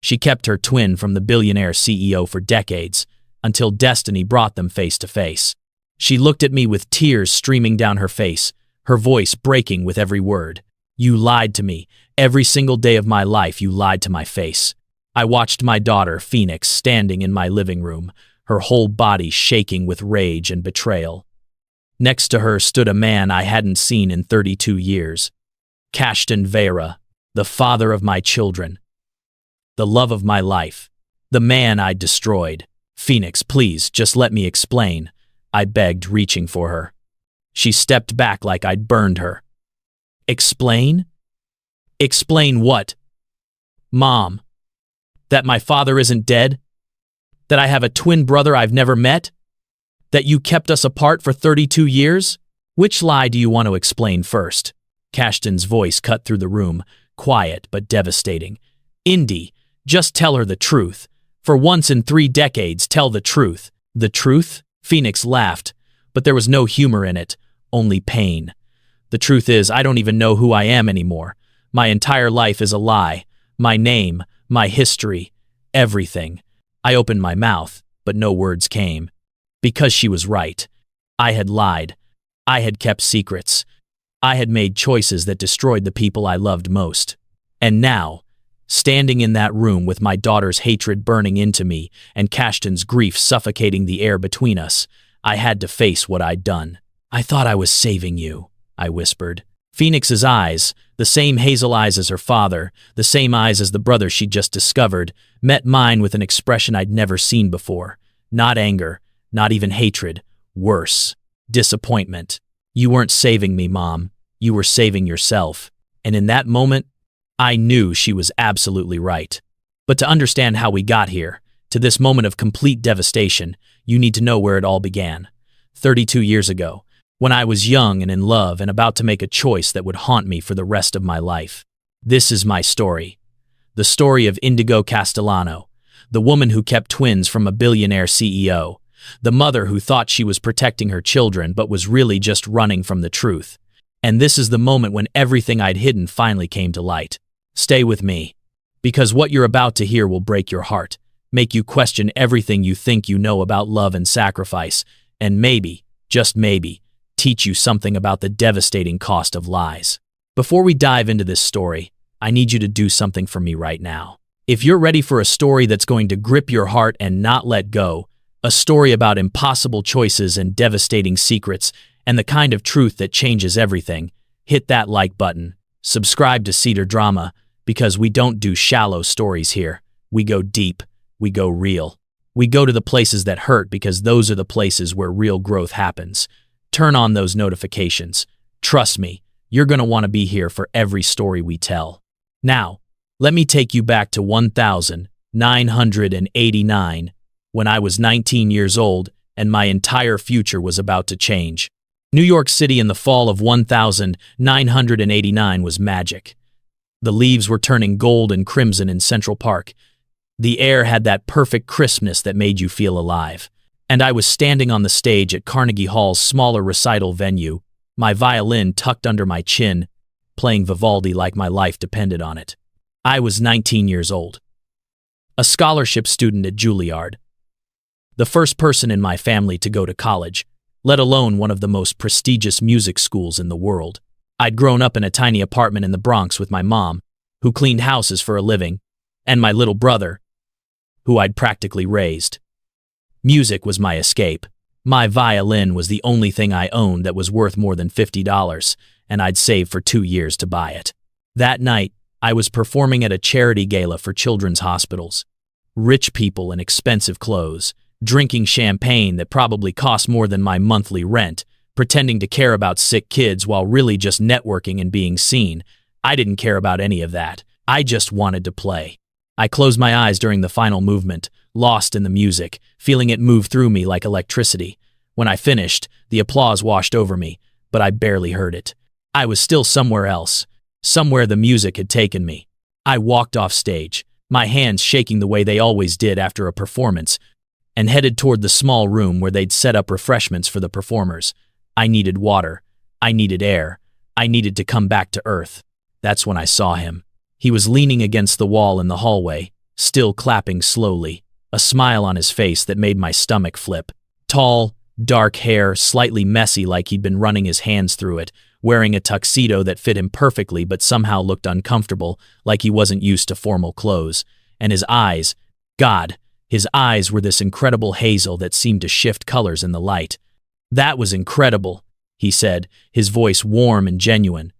She kept her twin from the billionaire CEO for decades, until destiny brought them face to face. She looked at me with tears streaming down her face, her voice breaking with every word. "You lied to me. Every single day of my life you lied to my face." I watched my daughter, Phoenix, standing in my living room, her whole body shaking with rage and betrayal. Next to her stood a man I hadn't seen in 32 years. Kashtan Vera, the father of my children, the love of my life, the man I'd destroyed. "Phoenix, please, just let me explain," I begged, reaching for her. She stepped back like I'd burned her. "Explain? Explain what? Mom, that my father isn't dead? That I have a twin brother I've never met? That you kept us apart for 32 years? Which lie do you want to explain first?" Kashtan's voice cut through the room, quiet but devastating. "Indy, just tell her the truth. For once in 3 decades, tell the truth." "The truth?" Phoenix laughed, but there was no humor in it, only pain. "The truth is, I don't even know who I am anymore. My entire life is a lie. My name, my history, everything." I opened my mouth, but no words came. Because she was right. I had lied. I had kept secrets. I had made choices that destroyed the people I loved most. And now, standing in that room with my daughter's hatred burning into me and Kashtan's grief suffocating the air between us, I had to face what I'd done. "I thought I was saving you," I whispered. Phoenix's eyes, the same hazel eyes as her father, the same eyes as the brother she'd just discovered, met mine with an expression I'd never seen before. Not anger, not even hatred. Worse, disappointment. "You weren't saving me, Mom. You were saving yourself." And in that moment, I knew she was absolutely right. But to understand how we got here, to this moment of complete devastation, you need to know where it all began. 32 years ago, when I was young and in love and about to make a choice that would haunt me for the rest of my life. This is my story. The story of Indigo Castellano, the woman who kept twins from a billionaire CEO, the mother who thought she was protecting her children but was really just running from the truth. And this is the moment when everything I'd hidden finally came to light. Stay with me, because what you're about to hear will break your heart, make you question everything you think you know about love and sacrifice, and maybe, just maybe, teach you something about the devastating cost of lies. Before we dive into this story, I need you to do something for me right now. If you're ready for a story that's going to grip your heart and not let go, a story about impossible choices and devastating secrets, and the kind of truth that changes everything, hit that like button. Subscribe to Cedar Drama, because we don't do shallow stories here. We go deep. We go real. We go to the places that hurt because those are the places where real growth happens. Turn on those notifications. Trust me, you're going to want to be here for every story we tell. Now, let me take you back to 1989, when I was 19 years old and my entire future was about to change. New York City in the fall of 1989 was magic. The leaves were turning gold and crimson in Central Park. The air had that perfect crispness that made you feel alive. And I was standing on the stage at Carnegie Hall's smaller recital venue, my violin tucked under my chin, playing Vivaldi like my life depended on it. I was 19 years old, a scholarship student at Juilliard, the first person in my family to go to college, let alone one of the most prestigious music schools in the world. I'd grown up in a tiny apartment in the Bronx with my mom, who cleaned houses for a living, and my little brother, who I'd practically raised. Music was my escape. My violin was the only thing I owned that was worth more than $50, and I'd saved for 2 years to buy it. That night, I was performing at a charity gala for children's hospitals. Rich people in expensive clothes, drinking champagne that probably cost more than my monthly rent, pretending to care about sick kids while really just networking and being seen. I didn't care about any of that. I just wanted to play. I closed my eyes during the final movement, lost in the music, feeling it move through me like electricity. When I finished, the applause washed over me, but I barely heard it. I was still somewhere else, somewhere the music had taken me. I walked off stage, my hands shaking the way they always did after a performance, and headed toward the small room where they'd set up refreshments for the performers. I needed water. I needed air. I needed to come back to earth. That's when I saw him. He was leaning against the wall in the hallway, still clapping slowly, a smile on his face that made my stomach flip. Tall, dark hair, slightly messy like he'd been running his hands through it, wearing a tuxedo that fit him perfectly but somehow looked uncomfortable, like he wasn't used to formal clothes. And his eyes, God, his eyes were this incredible hazel that seemed to shift colors in the light. "That was incredible," he said, his voice warm and genuine.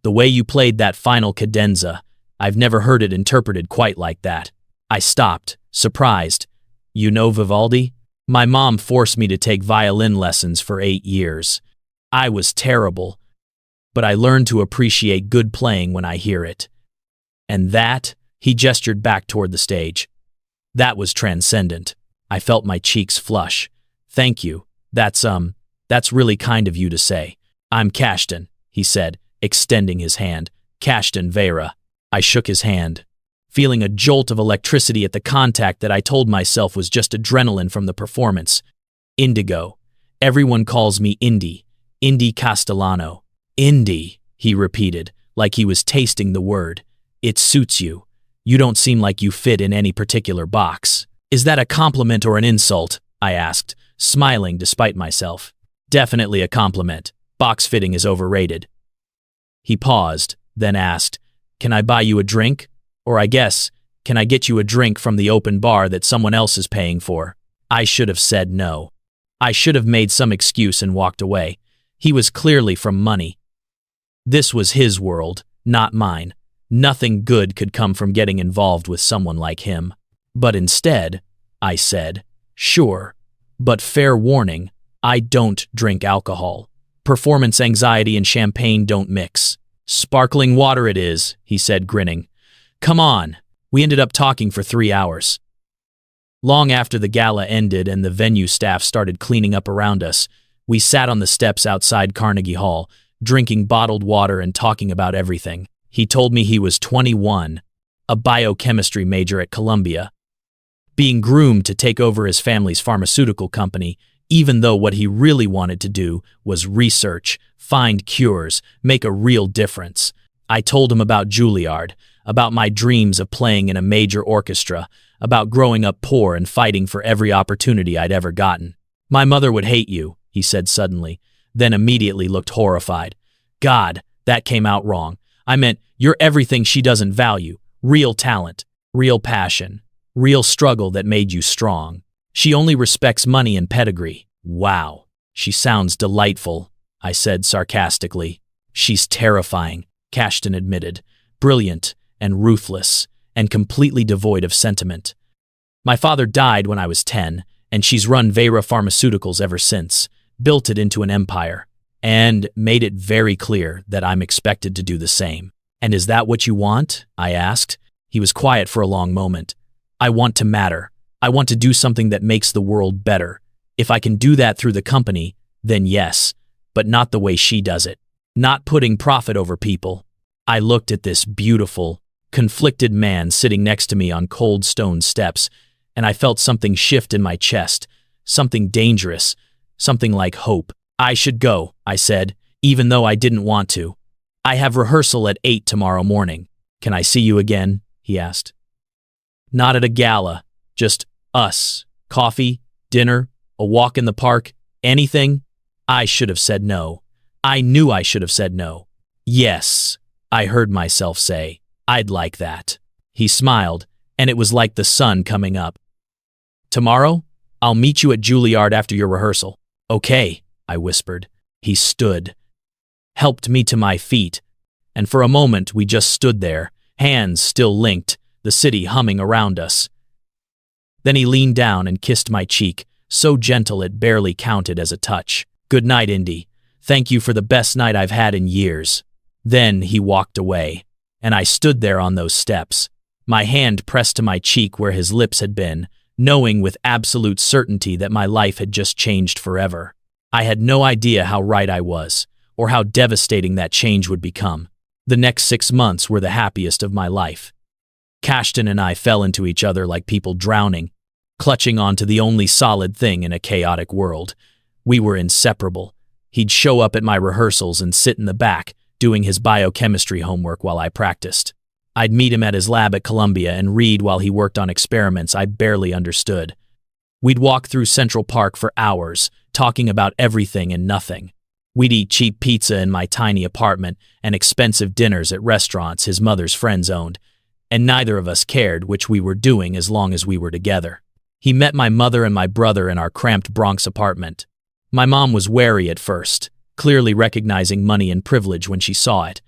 "The way you played that final cadenza, I've never heard it interpreted quite like that." I stopped, surprised. "You know Vivaldi?" "My mom forced me to take violin lessons for 8 years. I was terrible, but I learned to appreciate good playing when I hear it. And that," he gestured back toward the stage, "that was transcendent." I felt my cheeks flush. "Thank you. That's really kind of you to say." "I'm Kashtan," he said, extending his hand. "Kashtan Vera." I shook his hand, feeling a jolt of electricity at the contact that I told myself was just adrenaline from the performance. "Indigo. Everyone calls me Indy. Indy Castellano." "Indy," he repeated, like he was tasting the word. "It suits you. You don't seem like you fit in any particular box." "Is that a compliment or an insult?" I asked, smiling despite myself. "Definitely a compliment. Box fitting is overrated." He paused, then asked, "Can I buy you a drink? Or I guess, can I get you a drink from the open bar that someone else is paying for?" I should have said no. I should have made some excuse and walked away. He was clearly from money. This was his world, not mine. Nothing good could come from getting involved with someone like him. But instead, I said, "Sure, but fair warning, I don't drink alcohol. Performance anxiety and champagne don't mix." "Sparkling water it is," he said, grinning. "Come on." We ended up talking for 3 hours. Long after the gala ended and the venue staff started cleaning up around us, we sat on the steps outside Carnegie Hall, drinking bottled water and talking about everything. He told me he was 21, a biochemistry major at Columbia, being groomed to take over his family's pharmaceutical company, even though what he really wanted to do was research, find cures, make a real difference. I told him about Juilliard, about my dreams of playing in a major orchestra, about growing up poor and fighting for every opportunity I'd ever gotten. "My mother would hate you," he said suddenly, then immediately looked horrified. "God, that came out wrong. I meant, you're everything she doesn't value. Real talent, real passion, real struggle that made you strong. She only respects money and pedigree." "Wow, she sounds delightful," I said sarcastically. "She's terrifying," Kashtan admitted. "Brilliant and ruthless and completely devoid of sentiment. My father died when I was 10, and she's run Vera Pharmaceuticals ever since, built it into an empire, and made it very clear that I'm expected to do the same." "And is that what you want?" I asked. He was quiet for a long moment. "I want to matter. I want to do something that makes the world better. If I can do that through the company, then yes, but not the way she does it. Not putting profit over people." I looked at this beautiful, conflicted man sitting next to me on cold stone steps, and I felt something shift in my chest, something dangerous, something like hope. "I should go," I said, even though I didn't want to. "I have rehearsal at 8 tomorrow morning. Can I see you again?" he asked. "Not at a gala, just us. Coffee, dinner, a walk in the park, anything?" I should have said no. I knew I should have said no. "Yes," I heard myself say. "I'd like that." He smiled, and it was like the sun coming up. "Tomorrow? I'll meet you at Juilliard after your rehearsal." "Okay," I whispered. He stood, helped me to my feet, and for a moment we just stood there, hands still linked, the city humming around us. Then he leaned down and kissed my cheek, so gentle it barely counted as a touch. "Good night, Indy. Thank you for the best night I've had in years." Then he walked away, and I stood there on those steps, my hand pressed to my cheek where his lips had been, knowing with absolute certainty that my life had just changed forever. I had no idea how right I was, or how devastating that change would become. The next 6 months were the happiest of my life. Kashtan and I fell into each other like people drowning, clutching onto the only solid thing in a chaotic world. We were inseparable. He'd show up at my rehearsals and sit in the back, doing his biochemistry homework while I practiced. I'd meet him at his lab at Columbia and read while he worked on experiments I barely understood. We'd walk through Central Park for hours, talking about everything and nothing. We'd eat cheap pizza in my tiny apartment and expensive dinners at restaurants his mother's friends owned, and neither of us cared which we were doing as long as we were together. He met my mother and my brother in our cramped Bronx apartment. My mom was wary at first, clearly recognizing money and privilege when she saw it.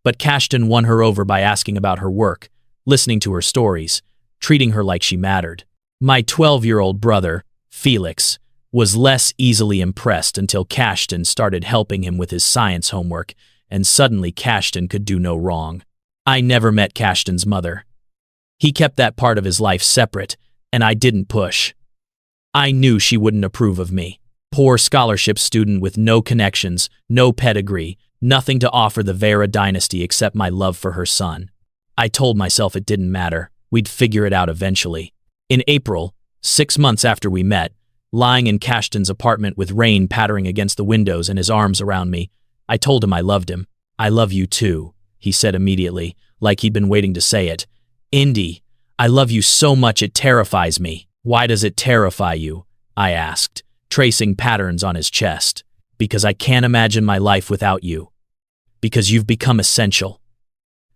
But Cashton won her over by asking about her work, listening to her stories, treating her like she mattered. My 12-year-old brother, Felix, was less easily impressed until Cashton started helping him with his science homework, and suddenly Cashton could do no wrong. I never met Cashton's mother. He kept that part of his life separate, and I didn't push. I knew she wouldn't approve of me. Poor scholarship student with no connections, no pedigree, nothing to offer the Vera dynasty except my love for her son. I told myself it didn't matter. We'd figure it out eventually. In April, 6 months after we met, lying in Cashton's apartment with rain pattering against the windows and his arms around me, I told him I loved him. "I love you too," he said immediately, like he'd been waiting to say it. "Indy, I love you so much it terrifies me." "Why does it terrify you?" I asked, tracing patterns on his chest. "Because I can't imagine my life without you. Because you've become essential.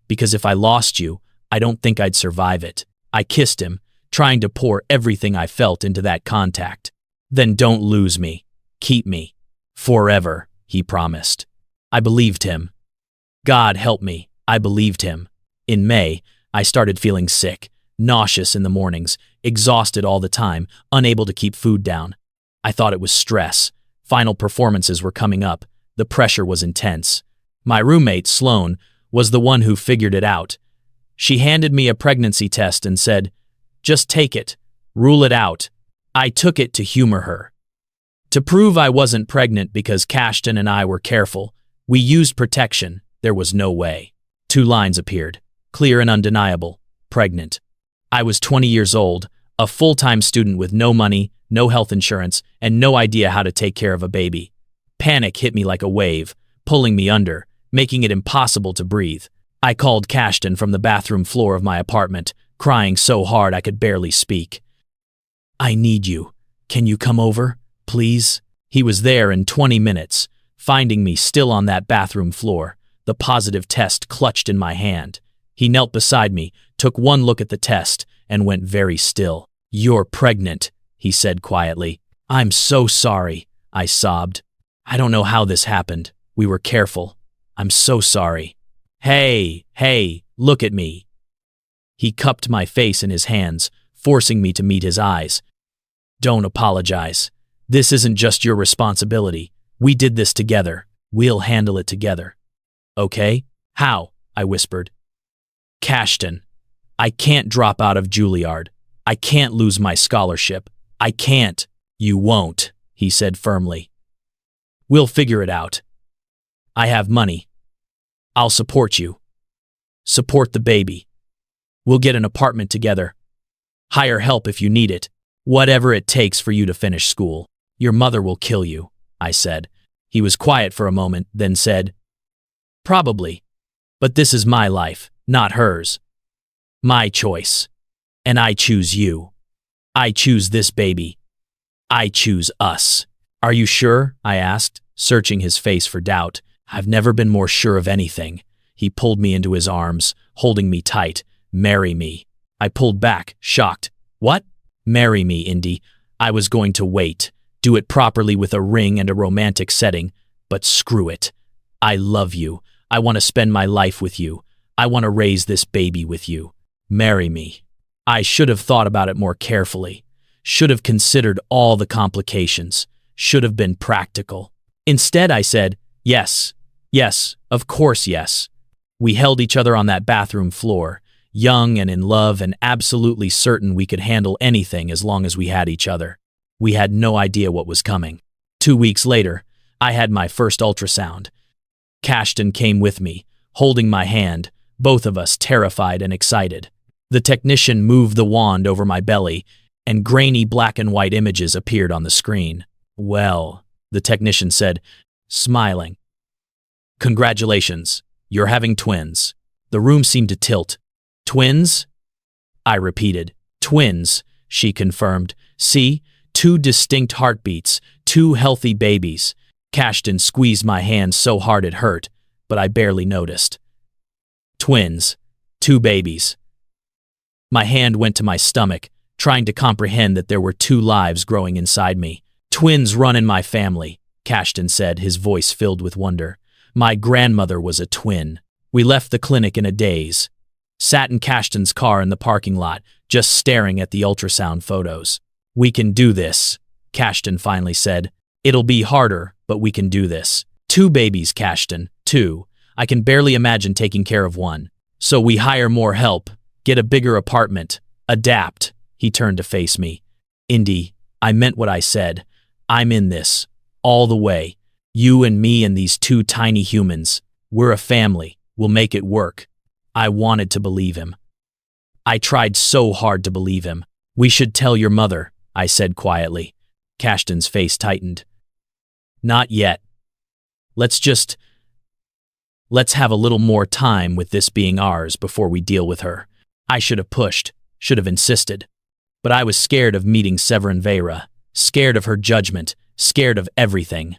Because if I lost you, I don't think I'd survive it." I kissed him, trying to pour everything I felt into that contact. "Then don't lose me. Keep me. Forever," he promised. I believed him. God help me, I believed him. In May, I started feeling sick, nauseous in the mornings, exhausted all the time, unable to keep food down. I thought it was stress. Final performances were coming up. The pressure was intense. My roommate, Sloane, was the one who figured it out. She handed me a pregnancy test and said, "Just take it. Rule it out." I took it to humor her. To prove I wasn't pregnant because Cashton and I were careful, we used protection. There was no way. 2 lines appeared, clear and undeniable. Pregnant. I was 20 years old, a full-time student with no money, no health insurance, and no idea how to take care of a baby. Panic hit me like a wave, pulling me under, making it impossible to breathe. I called Cashton from the bathroom floor of my apartment, crying so hard I could barely speak. "I need you. Can you come over, please?" He was there in 20 minutes, finding me still on that bathroom floor, the positive test clutched in my hand. He knelt beside me, took one look at the test, and went very still. "You're pregnant," he said quietly. "I'm so sorry," I sobbed. "I don't know how this happened. We were careful. I'm so sorry." Hey, look at me." He cupped my face in his hands, forcing me to meet his eyes. "Don't apologize. This isn't just your responsibility. We did this together. We'll handle it together." "Okay? How?" I whispered. "Cashton, I can't drop out of Juilliard. I can't lose my scholarship. I can't." "You won't," he said firmly. "We'll figure it out. I have money. I'll support you. Support the baby. We'll get an apartment together. Hire help if you need it. Whatever it takes for you to finish school. Your mother will kill you," I said. He was quiet for a moment, then said, "Probably. But this is my life, not hers. My choice. And I choose you. I choose this baby. I choose us." "Are you sure?" I asked, searching his face for doubt. "I've never been more sure of anything." He pulled me into his arms, holding me tight. "Marry me." I pulled back, shocked. "What?" "Marry me, Indy. I was going to wait. Do it properly with a ring and a romantic setting. But screw it. I love you. I want to spend my life with you. I want to raise this baby with you. Marry me." I should have thought about it more carefully. Should have considered all the complications. Should have been practical. Instead, I said, "Yes. Yes. Of course, yes." We held each other on that bathroom floor, young and in love and absolutely certain we could handle anything as long as we had each other. We had no idea what was coming. 2 weeks later, I had my first ultrasound. Cashton came with me, holding my hand, both of us terrified and excited. The technician moved the wand over my belly, and grainy black and white images appeared on the screen. "Well," the technician said, smiling. "Congratulations, you're having twins." The room seemed to tilt, Twins? I repeated. Twins, she confirmed. See, 2 distinct heartbeats, 2 healthy babies. Cashton squeezed my hand so hard it hurt, but I barely noticed. Twins. 2 babies. My hand went to my stomach, trying to comprehend that there were 2 lives growing inside me. Twins run in my family, Cashton said, his voice filled with wonder. My grandmother was a twin. We left the clinic in a daze. Sat in Cashton's car in the parking lot, just staring at the ultrasound photos. We can do this, Cashton finally said. It'll be harder, but we can do this. 2 babies, Cashton, 2. I can barely imagine taking care of 1. So we hire more help, get a bigger apartment, adapt. He turned to face me. Indy, I meant what I said. I'm in this, all the way. You and me and these 2 tiny humans. We're a family. We'll make it work. I wanted to believe him. I tried so hard to believe him. We should tell your mother, I said quietly. Cashton's face tightened. Not yet. Let's have a little more time with this being ours before we deal with her. I should have pushed, should have insisted. But I was scared of meeting Severin Vera, scared of her judgment, scared of everything.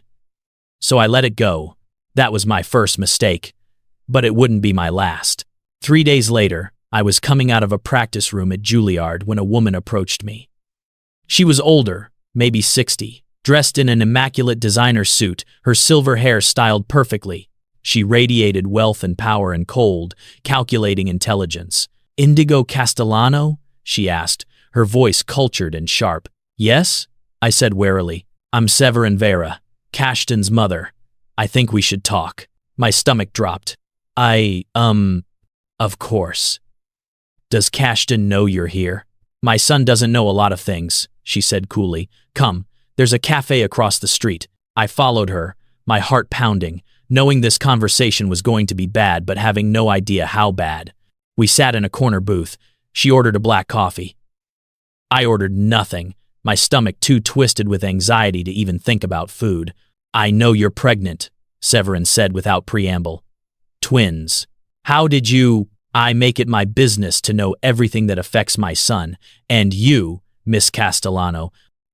So I let it go. That was my first mistake. But it wouldn't be my last. 3 days later, I was coming out of a practice room at Juilliard when a woman approached me. She was older, maybe 60, dressed in an immaculate designer suit, her silver hair styled perfectly. She radiated wealth and power and cold, calculating intelligence. Indigo Castellano? She asked, her voice cultured and sharp. Yes? I said warily. I'm Severin Vera, Cashton's mother. I think we should talk. My stomach dropped. Of course. Does Cashton know you're here? My son doesn't know a lot of things, she said coolly. Come, there's a cafe across the street. I followed her, my heart pounding, knowing this conversation was going to be bad but having no idea how bad. We sat in a corner booth. She ordered a black coffee. I ordered nothing, my stomach too twisted with anxiety to even think about food. I know you're pregnant, Severin said without preamble. Twins. How did you? I make it my business to know everything that affects my son, and you, Miss Castellano,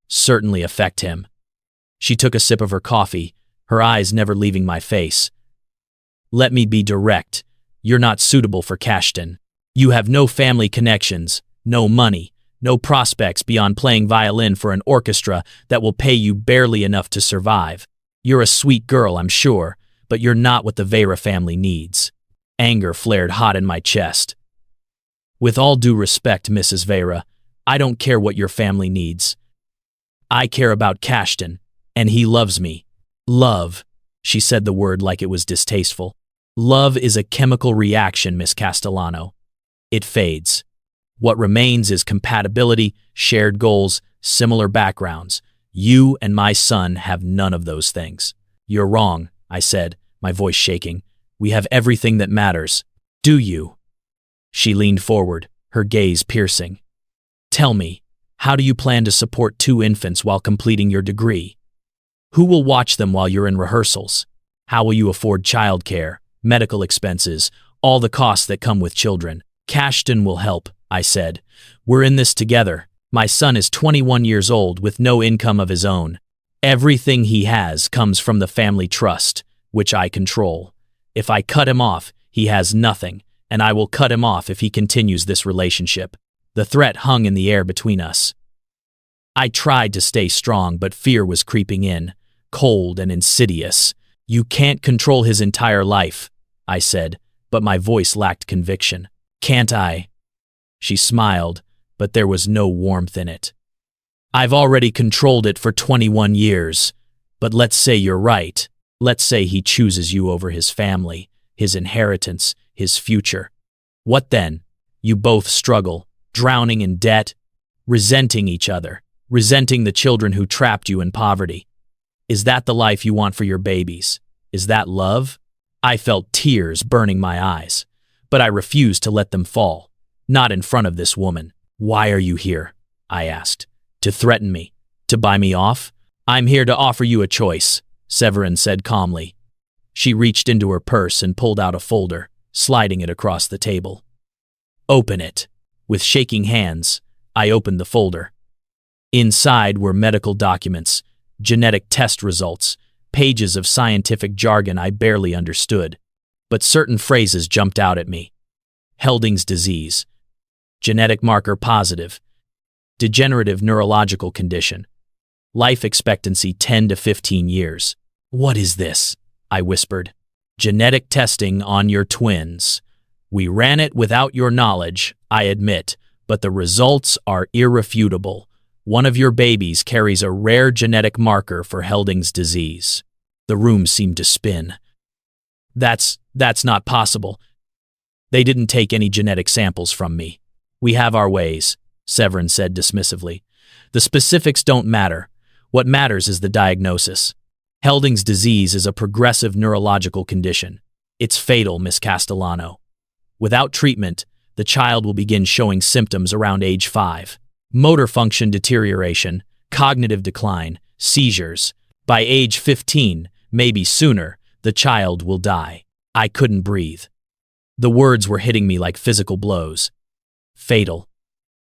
certainly affect him. She took a sip of her coffee, her eyes never leaving my face. Let me be direct. You're not suitable for Cashton. You have no family connections, no money, no prospects beyond playing violin for an orchestra that will pay you barely enough to survive. You're a sweet girl, I'm sure, but you're not what the Vera family needs. Anger flared hot in my chest. With all due respect, Mrs. Vera, I don't care what your family needs. I care about Cashton, and he loves me. Love, she said the word like it was distasteful. Love is a chemical reaction, Miss Castellano. It fades. What remains is compatibility, shared goals, similar backgrounds. You and my son have none of those things. You're wrong, I said, my voice shaking. We have everything that matters. Do you? She leaned forward, her gaze piercing. Tell me, how do you plan to support 2 infants while completing your degree? Who will watch them while you're in rehearsals? How will you afford childcare, medical expenses, all the costs that come with children? Cashton will help, I said. We're in this together. My son is 21 years old with no income of his own. Everything he has comes from the family trust, which I control. If I cut him off, he has nothing, and I will cut him off if he continues this relationship. The threat hung in the air between us. I tried to stay strong, but fear was creeping in, cold and insidious. You can't control his entire life, I said, but my voice lacked conviction. Can't I? She smiled, but there was no warmth in it. I've already controlled it for 21 years, but let's say you're right. Let's say he chooses you over his family, his inheritance, his future. What then? You both struggle, drowning in debt, resenting each other, resenting the children who trapped you in poverty. Is that the life you want for your babies? Is that love? I felt tears burning my eyes, but I refused to let them fall. Not in front of this woman. Why are you here? I asked. To threaten me? To buy me off? I'm here to offer you a choice, Severin said calmly. She reached into her purse and pulled out a folder, sliding it across the table. Open it. With shaking hands, I opened the folder. Inside were medical documents, genetic test results, pages of scientific jargon I barely understood. But certain phrases jumped out at me. Helding's disease. Genetic marker positive. Degenerative neurological condition. Life expectancy 10 to 15 years. What is this? I whispered. Genetic testing on your twins. We ran it without your knowledge, I admit, but the results are irrefutable. One of your babies carries a rare genetic marker for Helding's disease. The room seemed to spin. That's not possible. They didn't take any genetic samples from me. We have our ways, Severin said dismissively. The specifics don't matter. What matters is the diagnosis. Helding's disease is a progressive neurological condition. It's fatal, Miss Castellano. Without treatment, the child will begin showing symptoms around age 5. Motor function deterioration, cognitive decline, seizures. By age 15, maybe sooner, the child will die. I couldn't breathe. The words were hitting me like physical blows. Fatal.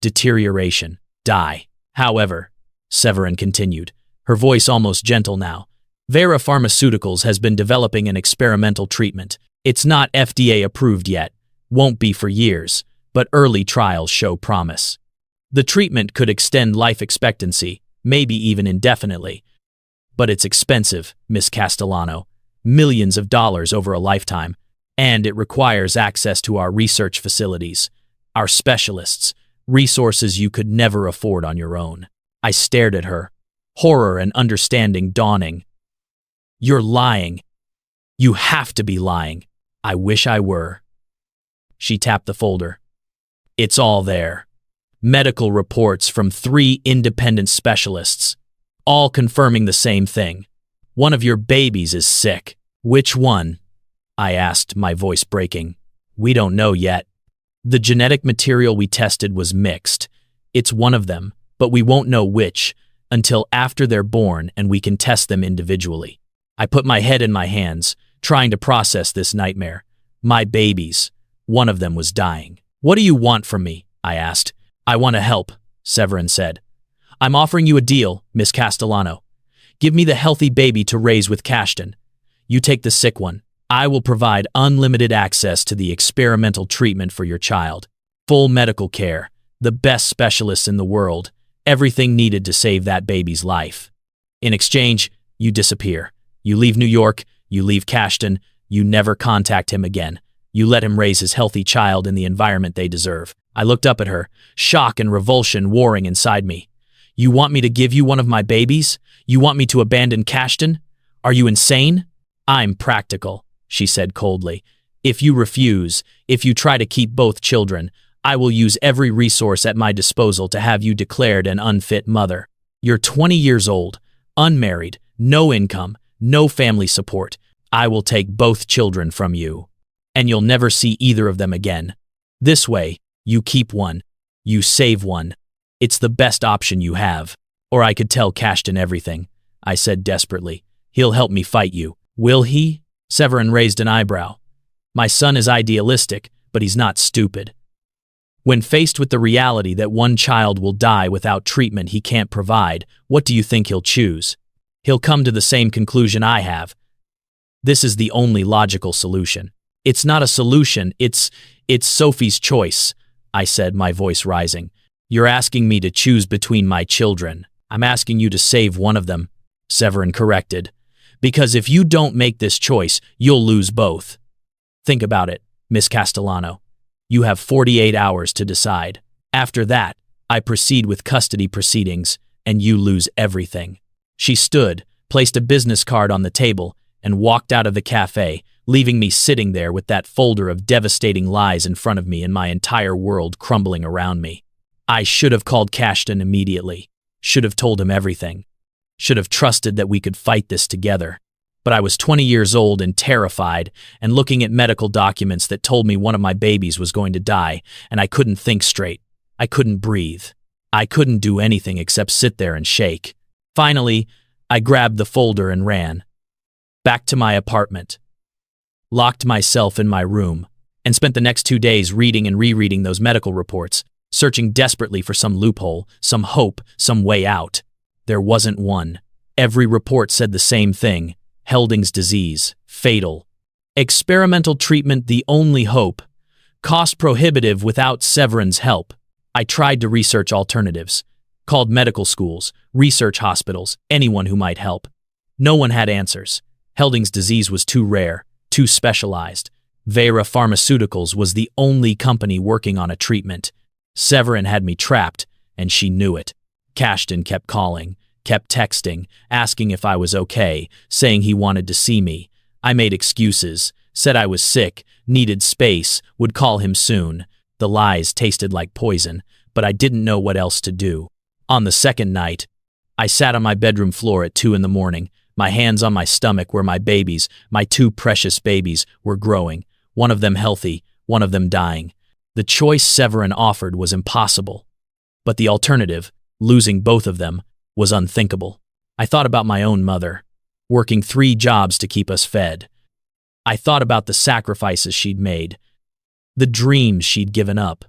Deterioration. Die. However, Severin continued, her voice almost gentle now, Vera Pharmaceuticals has been developing an experimental treatment. It's not FDA approved yet, won't be for years, but early trials show promise. The treatment could extend life expectancy, maybe even indefinitely. But it's expensive, Miss Castellano, millions of dollars over a lifetime, and it requires access to our research facilities, our specialists, resources you could never afford on your own. I stared at her, horror and understanding dawning. You're lying. You have to be lying. I wish I were. She tapped the folder. It's all there. Medical reports from 3 independent specialists, all confirming the same thing. One of your babies is sick. Which one? I asked, my voice breaking. We don't know yet. The genetic material we tested was mixed. It's one of them, but we won't know which until after they're born and we can test them individually. I put my head in my hands, trying to process this nightmare. My babies. One of them was dying. What do you want from me? I asked. I want to help, Severin said. I'm offering you a deal, Miss Castellano. Give me the healthy baby to raise with Cashton. You take the sick one. I will provide unlimited access to the experimental treatment for your child. Full medical care, the best specialists in the world, everything needed to save that baby's life. In exchange, you disappear. You leave New York, you leave Cashton, you never contact him again. You let him raise his healthy child in the environment they deserve. I looked up at her, shock and revulsion warring inside me. You want me to give you one of my babies? You want me to abandon Cashton? Are you insane? I'm practical, she said coldly. If you refuse, if you try to keep both children, I will use every resource at my disposal to have you declared an unfit mother. You're 20 years old, unmarried, no income, no family support. I will take both children from you, and you'll never see either of them again. This way, you keep one, you save one. It's the best option you have. Or I could tell Cashton everything, I said desperately. He'll help me fight you. Will he? Severin raised an eyebrow. My son is idealistic, but he's not stupid. When faced with the reality that one child will die without treatment he can't provide, what do you think he'll choose? He'll come to the same conclusion I have. This is the only logical solution. It's not a solution, it's Sophie's choice, I said, my voice rising. You're asking me to choose between my children. I'm asking you to save one of them, Severin corrected. Because if you don't make this choice, you'll lose both. Think about it, Miss Castellano. You have 48 hours to decide. After that, I proceed with custody proceedings, and you lose everything. She stood, placed a business card on the table, and walked out of the cafe, leaving me sitting there with that folder of devastating lies in front of me and my entire world crumbling around me. I should have called Cashton immediately, should have told him everything, should have trusted that we could fight this together. But I was 20 years old and terrified and looking at medical documents that told me one of my babies was going to die, and I couldn't think straight. I couldn't breathe. I couldn't do anything except sit there and shake. Finally, I grabbed the folder and ran. Back to my apartment. Locked myself in my room and spent the next 2 days reading and rereading those medical reports, searching desperately for some loophole, some hope, some way out. There wasn't one. Every report said the same thing: Helding's disease, fatal. Experimental treatment the only hope. Cost prohibitive without Severin's help. I tried to research alternatives. Called medical schools, research hospitals, anyone who might help. No one had answers. Helding's disease was too rare, too specialized. Vera Pharmaceuticals was the only company working on a treatment. Severin had me trapped, and she knew it. Cashton kept calling, kept texting, asking if I was okay, saying he wanted to see me. I made excuses, said I was sick, needed space, would call him soon. The lies tasted like poison, but I didn't know what else to do. On the second night, I sat on my bedroom floor at 2 a.m, my hands on my stomach where my babies, my 2 precious babies, were growing, one of them healthy, one of them dying. The choice Severin offered was impossible. But the alternative, losing both of them, was unthinkable. I thought about my own mother, working 3 jobs to keep us fed. I thought about the sacrifices she'd made, the dreams she'd given up,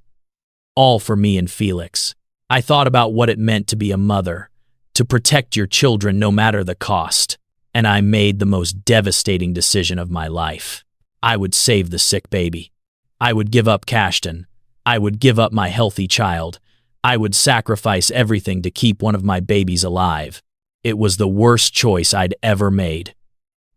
all for me and Felix. I thought about what it meant to be a mother, to protect your children no matter the cost, and I made the most devastating decision of my life. I would save the sick baby. I would give up Cashton. I would give up my healthy child. I would sacrifice everything to keep one of my babies alive. It was the worst choice I'd ever made.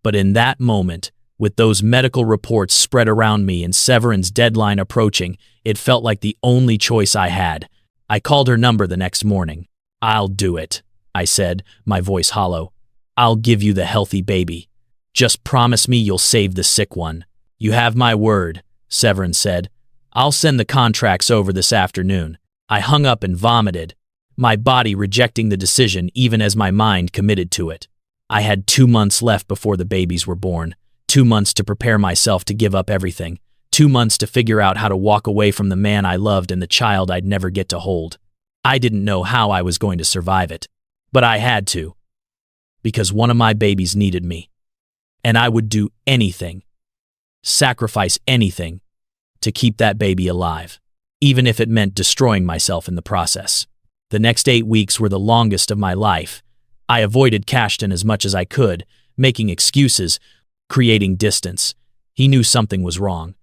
But in that moment, with those medical reports spread around me and Severin's deadline approaching, it felt like the only choice I had. I called her number the next morning. "I'll do it," I said, my voice hollow. "I'll give you the healthy baby. Just promise me you'll save the sick one." "You have my word," Severin said. "I'll send the contracts over this afternoon." I hung up and vomited, my body rejecting the decision even as my mind committed to it. I had 2 months left before the babies were born, 2 months to prepare myself to give up everything, 2 months to figure out how to walk away from the man I loved and the child I'd never get to hold. I didn't know how I was going to survive it, but I had to, because one of my babies needed me, and I would do anything, sacrifice anything, to keep that baby alive, even if it meant destroying myself in the process. The next 8 weeks were the longest of my life. I avoided Cashton as much as I could, making excuses, creating distance. He knew something was wrong.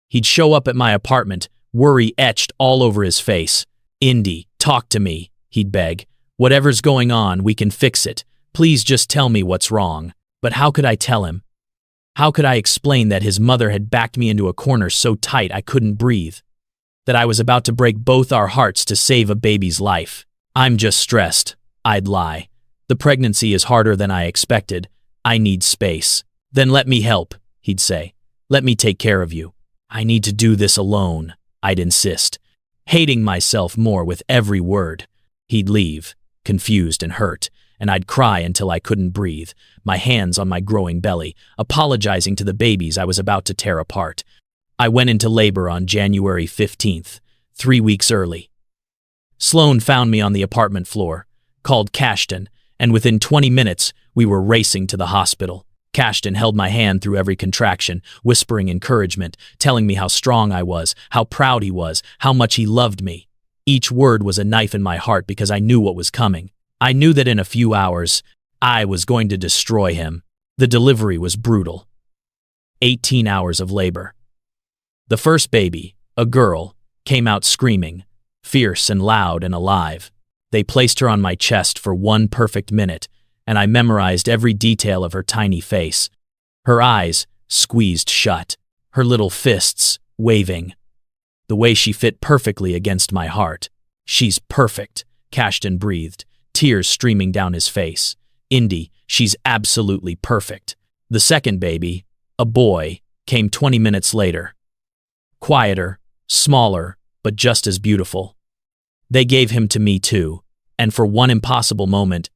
He'd show up at my apartment, worry etched all over his face. "Indy, talk to me," he'd beg. "Whatever's going on, we can fix it. Please just tell me what's wrong." But how could I tell him? How could I explain that his mother had backed me into a corner so tight I couldn't breathe? That I was about to break both our hearts to save a baby's life? "I'm just stressed," I'd lie. "The pregnancy is harder than I expected. I need space." "Then let me help," he'd say. "Let me take care of you." "I need to do this alone," I'd insist, hating myself more with every word. He'd leave, confused and hurt, and I'd cry until I couldn't breathe, my hands on my growing belly, apologizing to the babies I was about to tear apart. I went into labor on January 15th, 3 weeks early. Sloan found me on the apartment floor, called Cashton, and within 20 minutes, we were racing to the hospital. Cashton held my hand through every contraction, whispering encouragement, telling me how strong I was, how proud he was, how much he loved me. Each word was a knife in my heart because I knew what was coming. I knew that in a few hours, I was going to destroy him. The delivery was brutal. 18 hours of labor. The first baby, a girl, came out screaming, fierce and loud and alive. They placed her on my chest for 1 perfect minute, and I memorized every detail of her tiny face. Her eyes squeezed shut, her little fists waving. The way she fit perfectly against my heart. "She's perfect," Cashton breathed, tears streaming down his face. "Indy, she's absolutely perfect." The second baby, a boy, came 20 minutes later. Quieter, smaller, but just as beautiful. They gave him to me too, and for one impossible moment,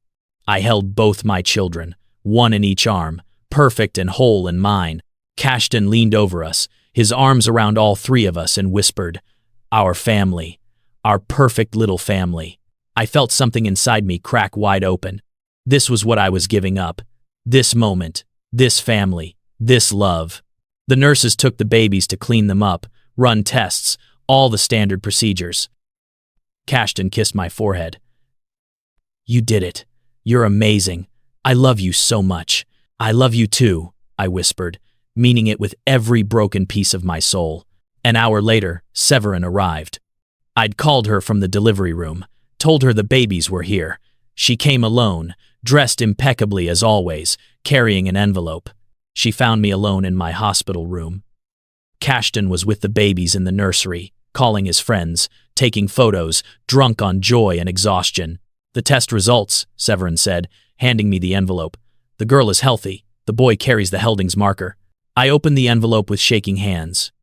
I held both my children, one in each arm, perfect and whole in mine. Cashton leaned over us, his arms around all 3 of us, and whispered, "Our family, our perfect little family." I felt something inside me crack wide open. This was what I was giving up. This moment, this family, this love. The nurses took the babies to clean them up, run tests, all the standard procedures. Cashton kissed my forehead. "You did it. You're amazing. I love you so much." "I love you too," I whispered, meaning it with every broken piece of my soul. An hour later, Severin arrived. I'd called her from the delivery room, told her the babies were here. She came alone, dressed impeccably as always, carrying an envelope. She found me alone in my hospital room. Cashton was with the babies in the nursery, calling his friends, taking photos, drunk on joy and exhaustion. "The test results," Severin said, handing me the envelope. "The girl is healthy. The boy carries the Helding's marker." I opened the envelope with shaking hands.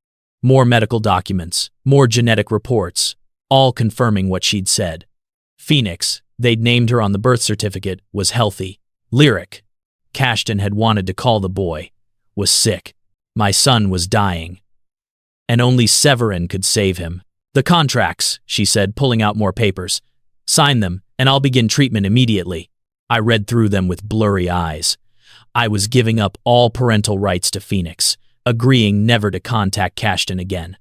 More medical documents, more genetic reports, all confirming what she'd said. Phoenix, they'd named her on the birth certificate, was healthy. Lyric, Cashton had wanted to call the boy, was sick. My son was dying. And only Severin could save him. "The contracts," she said, pulling out more papers. "Sign them, and I'll begin treatment immediately." I read through them with blurry eyes. I was giving up all parental rights to Phoenix, agreeing never to contact Cashton again,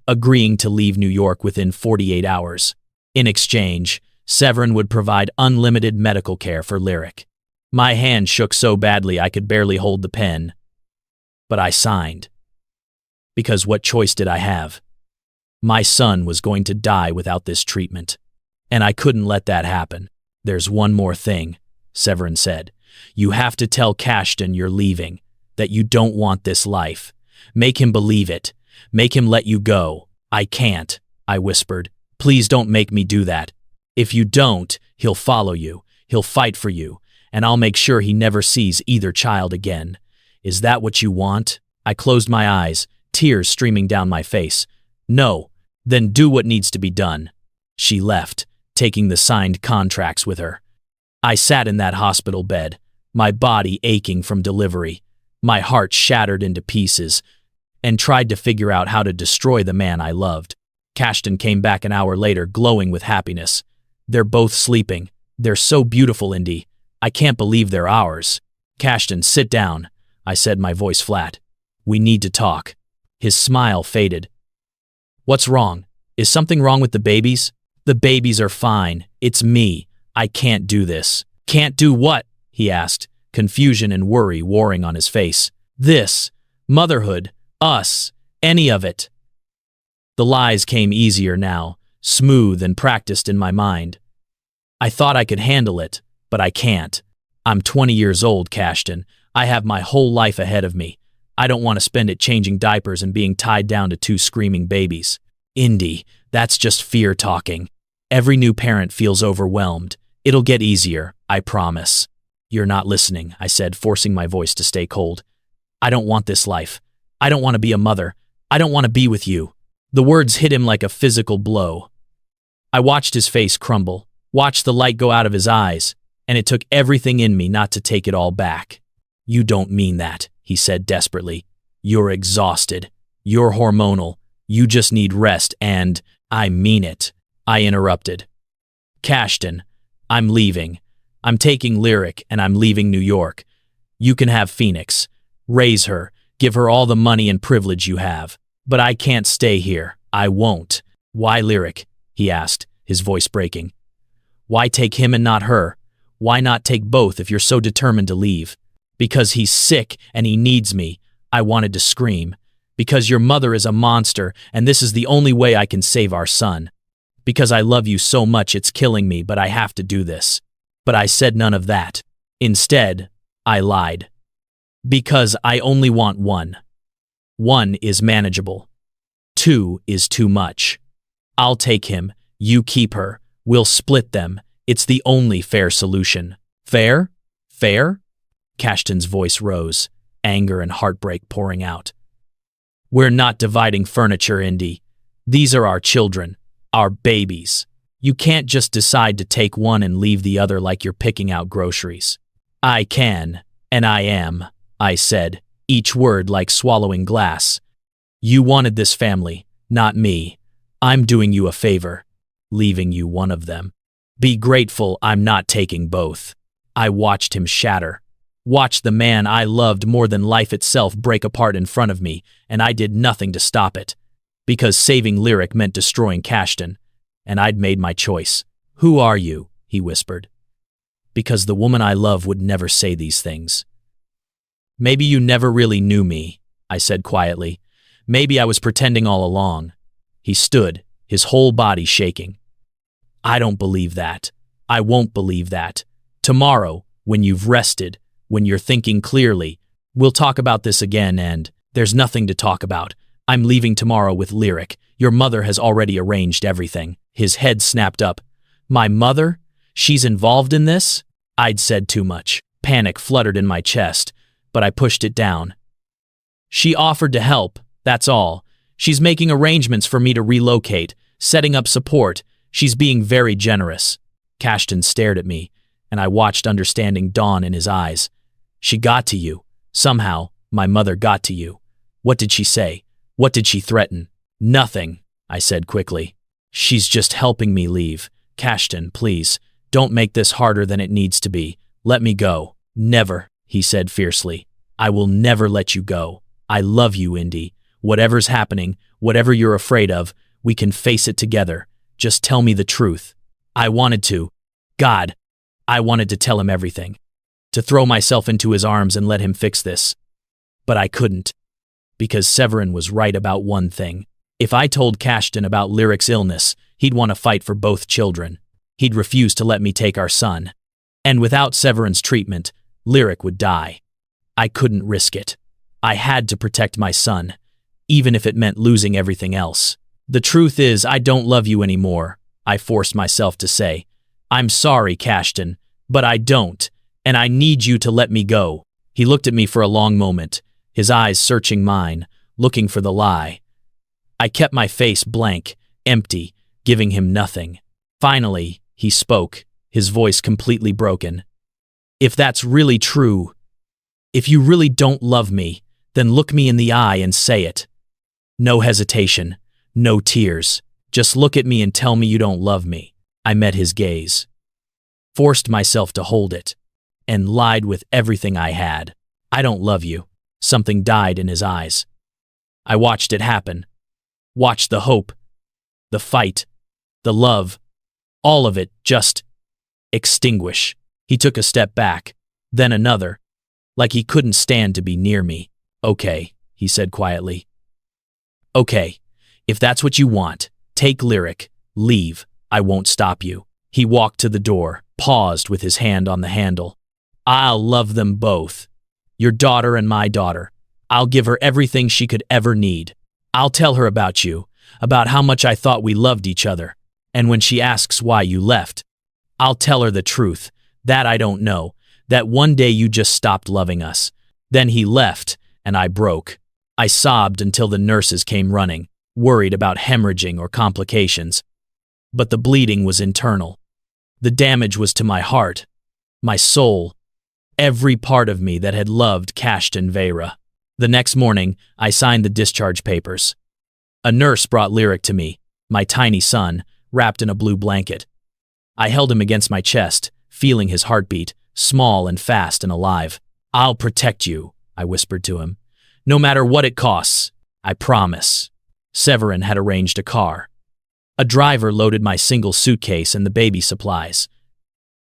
agreeing to leave New York within 48 hours. In exchange, Severin would provide unlimited medical care for Lyric. My hand shook so badly I could barely hold the pen. But I signed. Because what choice did I have? My son was going to die without this treatment, and I couldn't let that happen. "There's one more thing," Severin said. "You have to tell Cashton you're leaving, that you don't want this life. Make him believe it. Make him let you go." "I can't," I whispered. "Please don't make me do that. If you don't, he'll follow you, he'll fight for you, and I'll make sure he never sees either child again. Is that what you want?" I closed my eyes, tears streaming down my face. "No, then do what needs to be done." She left, taking the signed contracts with her. I sat in that hospital bed, my body aching from delivery, my heart shattered into pieces, and tried to figure out how to destroy the man I loved. Cashton came back an hour later, glowing with happiness. "They're both sleeping. They're so beautiful, Indy. I can't believe they're ours." "Cashton, sit down," I said, my voice flat. "We need to talk." His smile faded. "What's wrong? Is something wrong with the babies?" "The babies are fine. It's me. I can't do this." "Can't do what?" he asked, confusion and worry warring on his face. "This. Motherhood. Us. Any of it." The lies came easier now, smooth and practiced in my mind. I thought I could handle it, but I can't. I'm 20 years old, Cashton. I have my whole life ahead of me. I don't want to spend it changing diapers and being tied down to 2 screaming babies. "Indy, that's just fear talking. Every new parent feels overwhelmed. It'll get easier, I promise." "You're not listening," I said, forcing my voice to stay cold. "I don't want this life. I don't want to be a mother. I don't want to be with you." The words hit him like a physical blow. I watched his face crumble, watched the light go out of his eyes, and it took everything in me not to take it all back. "You don't mean that," he said desperately. "You're exhausted. You're hormonal. You just need rest and—" "I mean it," I interrupted. "Cashton, I'm leaving. I'm taking Lyric and I'm leaving New York. You can have Phoenix. Raise her. Give her all the money and privilege you have. But I can't stay here. I won't." "Why Lyric?" he asked, his voice breaking. "Why take him and not her? Why not take both if you're so determined to leave?" "Because he's sick and he needs me," I wanted to scream. "Because your mother is a monster and this is the only way I can save our son. Because I love you so much it's killing me, but I have to do this." But I said none of that. Instead, I lied. Because I only want one. 1 is manageable. 2 is too much. I'll take him. You keep her. We'll split them. It's the only fair solution. "Fair? Fair?" Cashton's voice rose, anger and heartbreak pouring out. "We're not dividing furniture, Indy. These are our children, our babies. You can't just decide to take one and leave the other like you're picking out groceries." "I can, and I am," I said, each word like swallowing glass. "You wanted this family, not me. I'm doing you a favor, leaving you one of them. Be grateful I'm not taking both." I watched him shatter. Watched the man I loved more than life itself break apart in front of me, and I did nothing to stop it. Because saving Lyric meant destroying Cashton, and I'd made my choice. "Who are you?" he whispered. "Because the woman I love would never say these things." "Maybe you never really knew me," I said quietly. "Maybe I was pretending all along." He stood, his whole body shaking. "I don't believe that. I won't believe that. Tomorrow, when you've rested, when you're thinking clearly, we'll talk about this again, and there's nothing to talk about. I'm leaving tomorrow with Lyric. Your mother has already arranged everything." His head snapped up. "My mother? She's involved in this?" I'd said too much. Panic fluttered in my chest, but I pushed it down. "She offered to help, that's all. She's making arrangements for me to relocate, setting up support. She's being very generous." Cashton stared at me, and I watched understanding dawn in his eyes. "She got to you. Somehow, my mother got to you. What did she say? What did she threaten?" "Nothing," I said quickly. "She's just helping me leave. Cashton, please, don't make this harder than it needs to be. Let me go." "Never," he said fiercely. "I will never let you go. I love you, Indy. Whatever's happening, whatever you're afraid of, we can face it together. Just tell me the truth." I wanted to. God, I wanted to tell him everything. To throw myself into his arms and let him fix this. But I couldn't. Because Severin was right about one thing. If I told Cashton about Lyric's illness, he'd want to fight for both children. He'd refuse to let me take our son. And without Severin's treatment, Lyric would die. I couldn't risk it. I had to protect my son, even if it meant losing everything else. "The truth is, I don't love you anymore," I forced myself to say. "I'm sorry, Cashton, but I don't, and I need you to let me go." He looked at me for a long moment, his eyes searching mine, looking for the lie. I kept my face blank, empty, giving him nothing. Finally, he spoke, his voice completely broken. "If that's really true, if you really don't love me, then look me in the eye and say it. No hesitation, no tears. Just look at me and tell me you don't love me." I met his gaze, forced myself to hold it, and lied with everything I had. "I don't love you." Something died in his eyes. I watched it happen. Watched the hope, the fight, the love, all of it just extinguish. He took a step back, then another, like he couldn't stand to be near me. "Okay," he said quietly. "Okay, if that's what you want, take Lyric, leave. I won't stop you." He walked to the door, paused with his hand on the handle. "I'll love them both. Your daughter and my daughter. I'll give her everything she could ever need. I'll tell her about you, about how much I thought we loved each other. And when she asks why you left, I'll tell her the truth, that I don't know, that one day you just stopped loving us." Then he left, and I broke. I sobbed until the nurses came running, worried about hemorrhaging or complications. But the bleeding was internal. The damage was to my heart, my soul, every part of me that had loved Cashton Vera. The next morning, I signed the discharge papers. A nurse brought Lyric to me, my tiny son, wrapped in a blue blanket. I held him against my chest, feeling his heartbeat, small and fast and alive. "I'll protect you," I whispered to him. "No matter what it costs, I promise." Severin had arranged a car. A driver loaded my single suitcase and the baby supplies.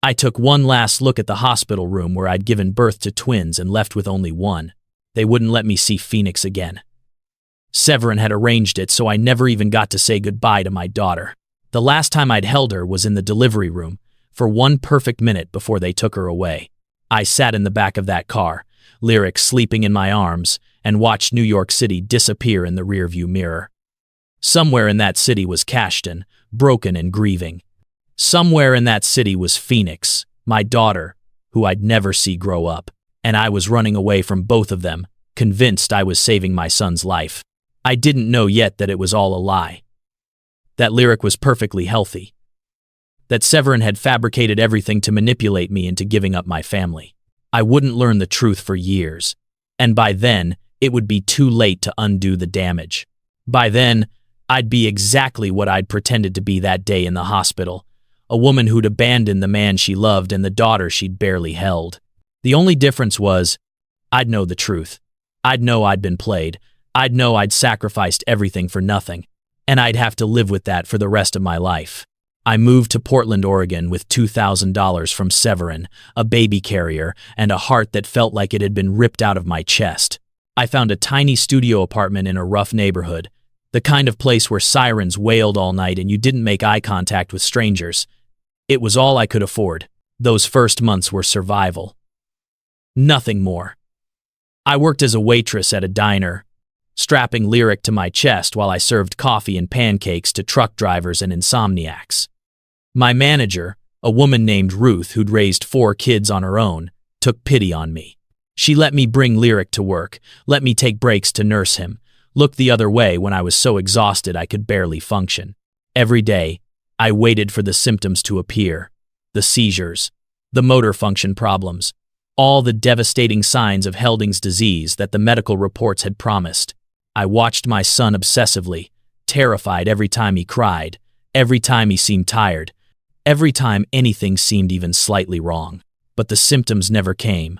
I took one last look at the hospital room where I'd given birth to twins and left with only one. They wouldn't let me see Phoenix again. Severin had arranged it so I never even got to say goodbye to my daughter. The last time I'd held her was in the delivery room, for one perfect minute before they took her away. I sat in the back of that car, Lyric sleeping in my arms, and watched New York City disappear in the rearview mirror. Somewhere in that city was Cashton, broken and grieving. Somewhere in that city was Phoenix, my daughter, who I'd never see grow up. And I was running away from both of them, convinced I was saving my son's life. I didn't know yet that it was all a lie. That Lyric was perfectly healthy. That Severin had fabricated everything to manipulate me into giving up my family. I wouldn't learn the truth for years, and by then, it would be too late to undo the damage. By then, I'd be exactly what I'd pretended to be that day in the hospital, a woman who'd abandoned the man she loved and the daughter she'd barely held. The only difference was, I'd know the truth. I'd know I'd been played. I'd know I'd sacrificed everything for nothing. And I'd have to live with that for the rest of my life. I moved to Portland, Oregon with $2,000 from Severin, a baby carrier, and a heart that felt like it had been ripped out of my chest. I found a tiny studio apartment in a rough neighborhood, the kind of place where sirens wailed all night and you didn't make eye contact with strangers. It was all I could afford. Those first months were survival. Nothing more. I worked as a waitress at a diner, strapping Lyric to my chest while I served coffee and pancakes to truck drivers and insomniacs. My manager, a woman named Ruth who'd raised 4 kids on her own, took pity on me. She let me bring Lyric to work, let me take breaks to nurse him, look the other way when I was so exhausted I could barely function. Every day, I waited for the symptoms to appear. The seizures, the motor function problems, all the devastating signs of Helding's disease that the medical reports had promised. I watched my son obsessively, terrified every time he cried, every time he seemed tired, every time anything seemed even slightly wrong. But the symptoms never came.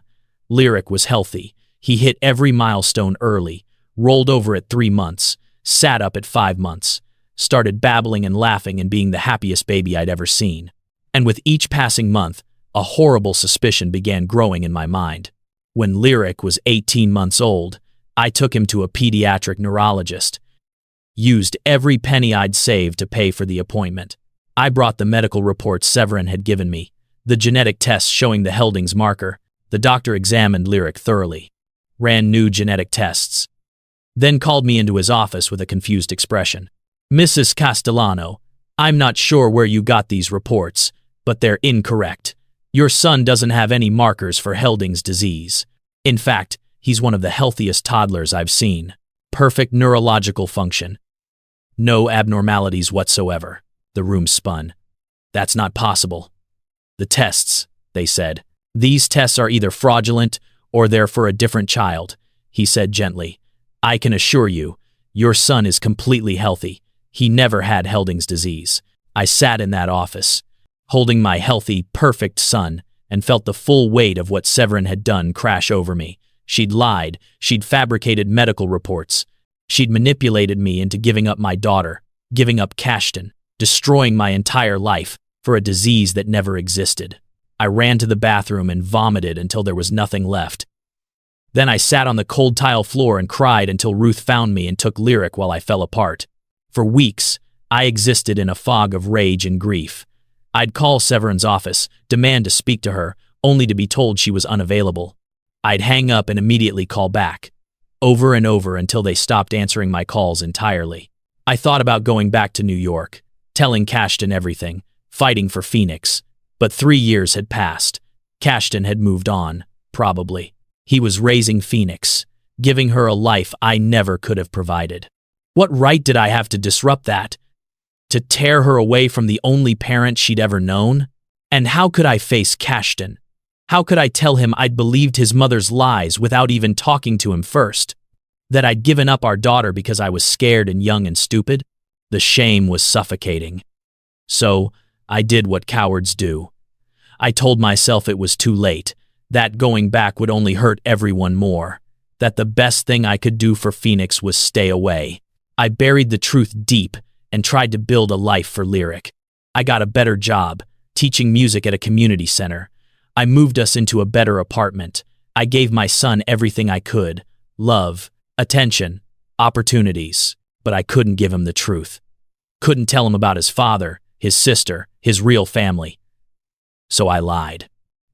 Lyric was healthy. He hit every milestone early, rolled over at 3 months, sat up at 5 months, started babbling and laughing and being the happiest baby I'd ever seen. And with each passing month, a horrible suspicion began growing in my mind. When Lyric was 18 months old, I took him to a pediatric neurologist. Used every penny I'd saved to pay for the appointment. I brought the medical reports Severin had given me, the genetic tests showing the Helding's marker. The doctor examined Lyric thoroughly, ran new genetic tests, then called me into his office with a confused expression. "Mrs. Castellano, I'm not sure where you got these reports, but they're incorrect. Your son doesn't have any markers for Helding's disease. In fact, he's one of the healthiest toddlers I've seen. Perfect neurological function. No abnormalities whatsoever." The room spun. "That's not possible." "The tests," they said. "These tests are either fraudulent or they're for a different child," he said gently. "I can assure you, your son is completely healthy. He never had Helding's disease." I sat in that office, holding my healthy, perfect son, and felt the full weight of what Severin had done crash over me. She'd lied, she'd fabricated medical reports, she'd manipulated me into giving up my daughter, giving up Cashton, destroying my entire life for a disease that never existed. I ran to the bathroom and vomited until there was nothing left. Then I sat on the cold tile floor and cried until Ruth found me and took Lyric while I fell apart. For weeks, I existed in a fog of rage and grief. I'd call Severin's office, demand to speak to her, only to be told she was unavailable. I'd hang up and immediately call back, over and over until they stopped answering my calls entirely. I thought about going back to New York, telling Cashton everything, fighting for Phoenix. But 3 years had passed. Cashton had moved on, probably. He was raising Phoenix, giving her a life I never could have provided. What right did I have to disrupt that? To tear her away from the only parent she'd ever known? And how could I face Cashton? How could I tell him I'd believed his mother's lies without even talking to him first? That I'd given up our daughter because I was scared and young and stupid? The shame was suffocating. So, I did what cowards do. I told myself it was too late, that going back would only hurt everyone more, that the best thing I could do for Phoenix was stay away. I buried the truth deep and tried to build a life for Lyric. I got a better job, teaching music at a community center. I moved us into a better apartment. I gave my son everything I could, love, attention, opportunities, but I couldn't give him the truth. Couldn't tell him about his father, his sister, his real family. So I lied.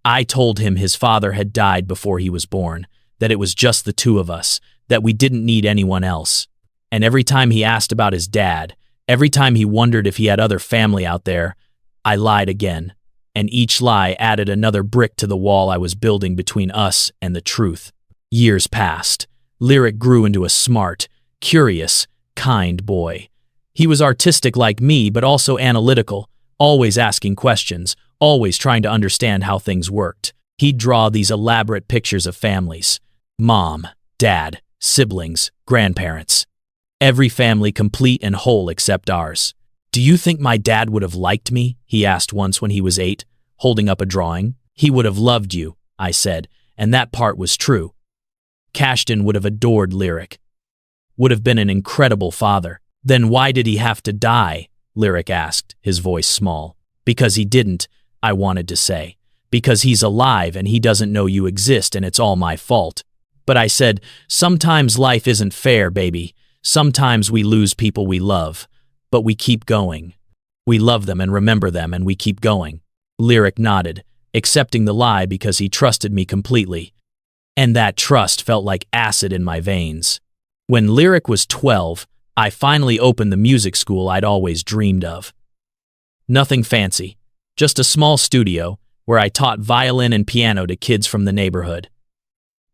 I told him his father had died before he was born, that it was just the two of us, that we didn't need anyone else. And every time he asked about his dad, every time he wondered if he had other family out there, I lied again. And each lie added another brick to the wall I was building between us and the truth. Years passed. Lyric grew into a smart, curious, kind boy. He was artistic like me, but also analytical, always asking questions, always trying to understand how things worked. He'd draw these elaborate pictures of families. Mom, dad, siblings, grandparents. Every family complete and whole except ours. "Do you think my dad would have liked me?" he asked once when he was 8, holding up a drawing. "He would have loved you," I said, and that part was true. Cashton would have adored Lyric, would have been an incredible father. Then why did he have to die? Lyric asked, his voice small. Because he didn't, I wanted to say. Because he's alive and he doesn't know you exist and it's all my fault. But I said, sometimes life isn't fair, baby. Sometimes we lose people we love, but we keep going. We love them and remember them and we keep going. Lyric nodded, accepting the lie because he trusted me completely. And that trust felt like acid in my veins. When Lyric was 12, I finally opened the music school I'd always dreamed of. Nothing fancy, just a small studio where I taught violin and piano to kids from the neighborhood.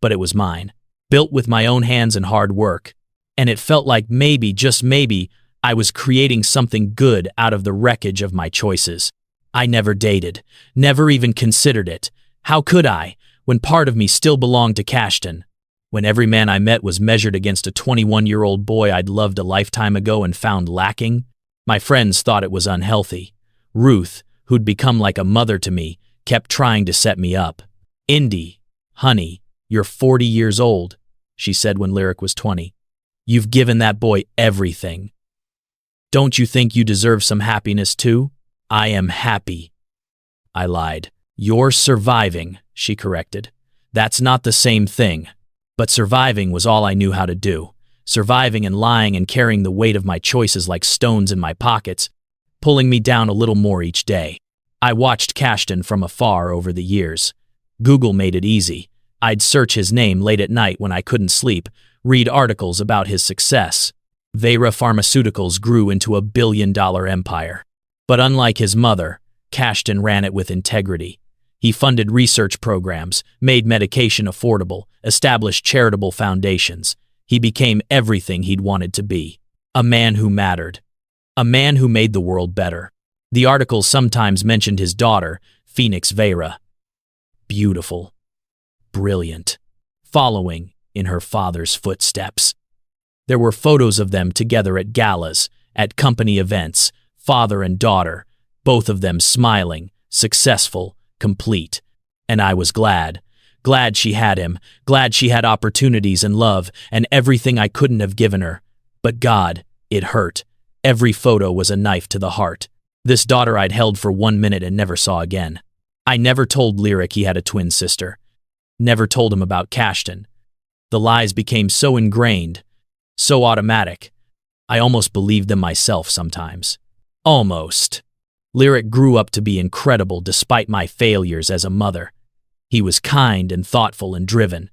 But it was mine, built with my own hands and hard work, and it felt like maybe, just maybe, I was creating something good out of the wreckage of my choices. I never dated, never even considered it. How could I, when part of me still belonged to Cashton? When every man I met was measured against a 21-year-old boy I'd loved a lifetime ago and found lacking? My friends thought it was unhealthy. Ruth, who'd become like a mother to me, kept trying to set me up. Indy, honey, you're 40 years old, she said when Lyric was 20. You've given that boy everything. Don't you think you deserve some happiness too? I am happy. I lied. You're surviving, she corrected. That's not the same thing. But surviving was all I knew how to do. Surviving and lying and carrying the weight of my choices like stones in my pockets, pulling me down a little more each day. I watched Cashton from afar over the years. Google made it easy. I'd search his name late at night when I couldn't sleep, read articles about his success. Vera Pharmaceuticals grew into a billion-dollar empire. But unlike his mother, Cashton ran it with integrity. He funded research programs, made medication affordable, established charitable foundations. He became everything he'd wanted to be. A man who mattered. A man who made the world better. The articles sometimes mentioned his daughter, Phoenix Vera. Beautiful. Brilliant. Following in her father's footsteps. There were photos of them together at galas, at company events, father and daughter, both of them smiling, successful, complete. And I was glad. Glad she had him, glad she had opportunities and love and everything I couldn't have given her. But God, it hurt. Every photo was a knife to the heart. This daughter I'd held for 1 minute and never saw again. I never told Lyric he had a twin sister. Never told him about Cashton. The lies became so ingrained, so automatic. I almost believed them myself sometimes. Almost. Lyric grew up to be incredible despite my failures as a mother. He was kind and thoughtful and driven.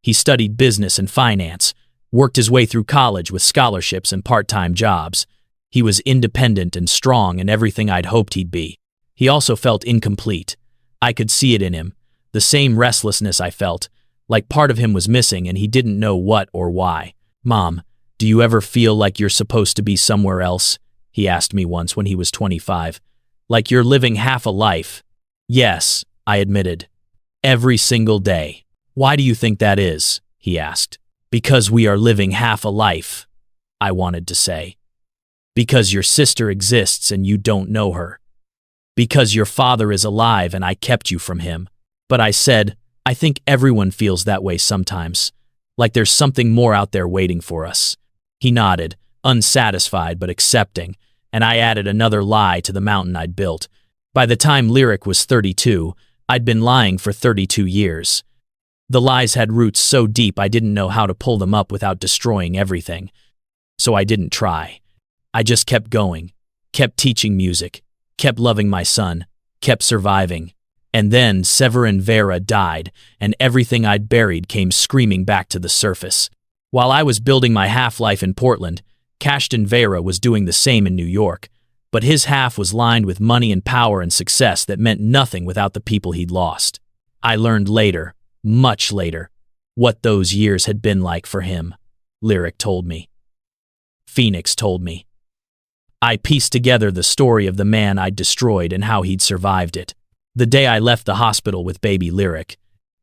He studied business and finance, worked his way through college with scholarships and part-time jobs. He was independent and strong and everything I'd hoped he'd be. He also felt incomplete. I could see it in him, the same restlessness I felt, like part of him was missing and he didn't know what or why. Mom, do you ever feel like you're supposed to be somewhere else? He asked me once when he was 25. Like you're living half a life. Yes, I admitted. Every single day. Why do you think that is? He asked. Because we are living half a life, I wanted to say. Because your sister exists and you don't know her. Because your father is alive and I kept you from him. But I said, I think everyone feels that way sometimes. Like there's something more out there waiting for us. He nodded, unsatisfied but accepting, and I added another lie to the mountain I'd built. By the time Lyric was 32, I'd been lying for 32 years. The lies had roots so deep I didn't know how to pull them up without destroying everything. So I didn't try. I just kept going, kept teaching music, kept loving my son, kept surviving. And then Severin Vera died, and everything I'd buried came screaming back to the surface. While I was building my half-life in Portland, Cashton Vera was doing the same in New York, but his half was lined with money and power and success that meant nothing without the people he'd lost. I learned later, much later, what those years had been like for him. Lyric told me. Phoenix told me. I pieced together the story of the man I'd destroyed and how he'd survived it. The day I left the hospital with baby Lyric,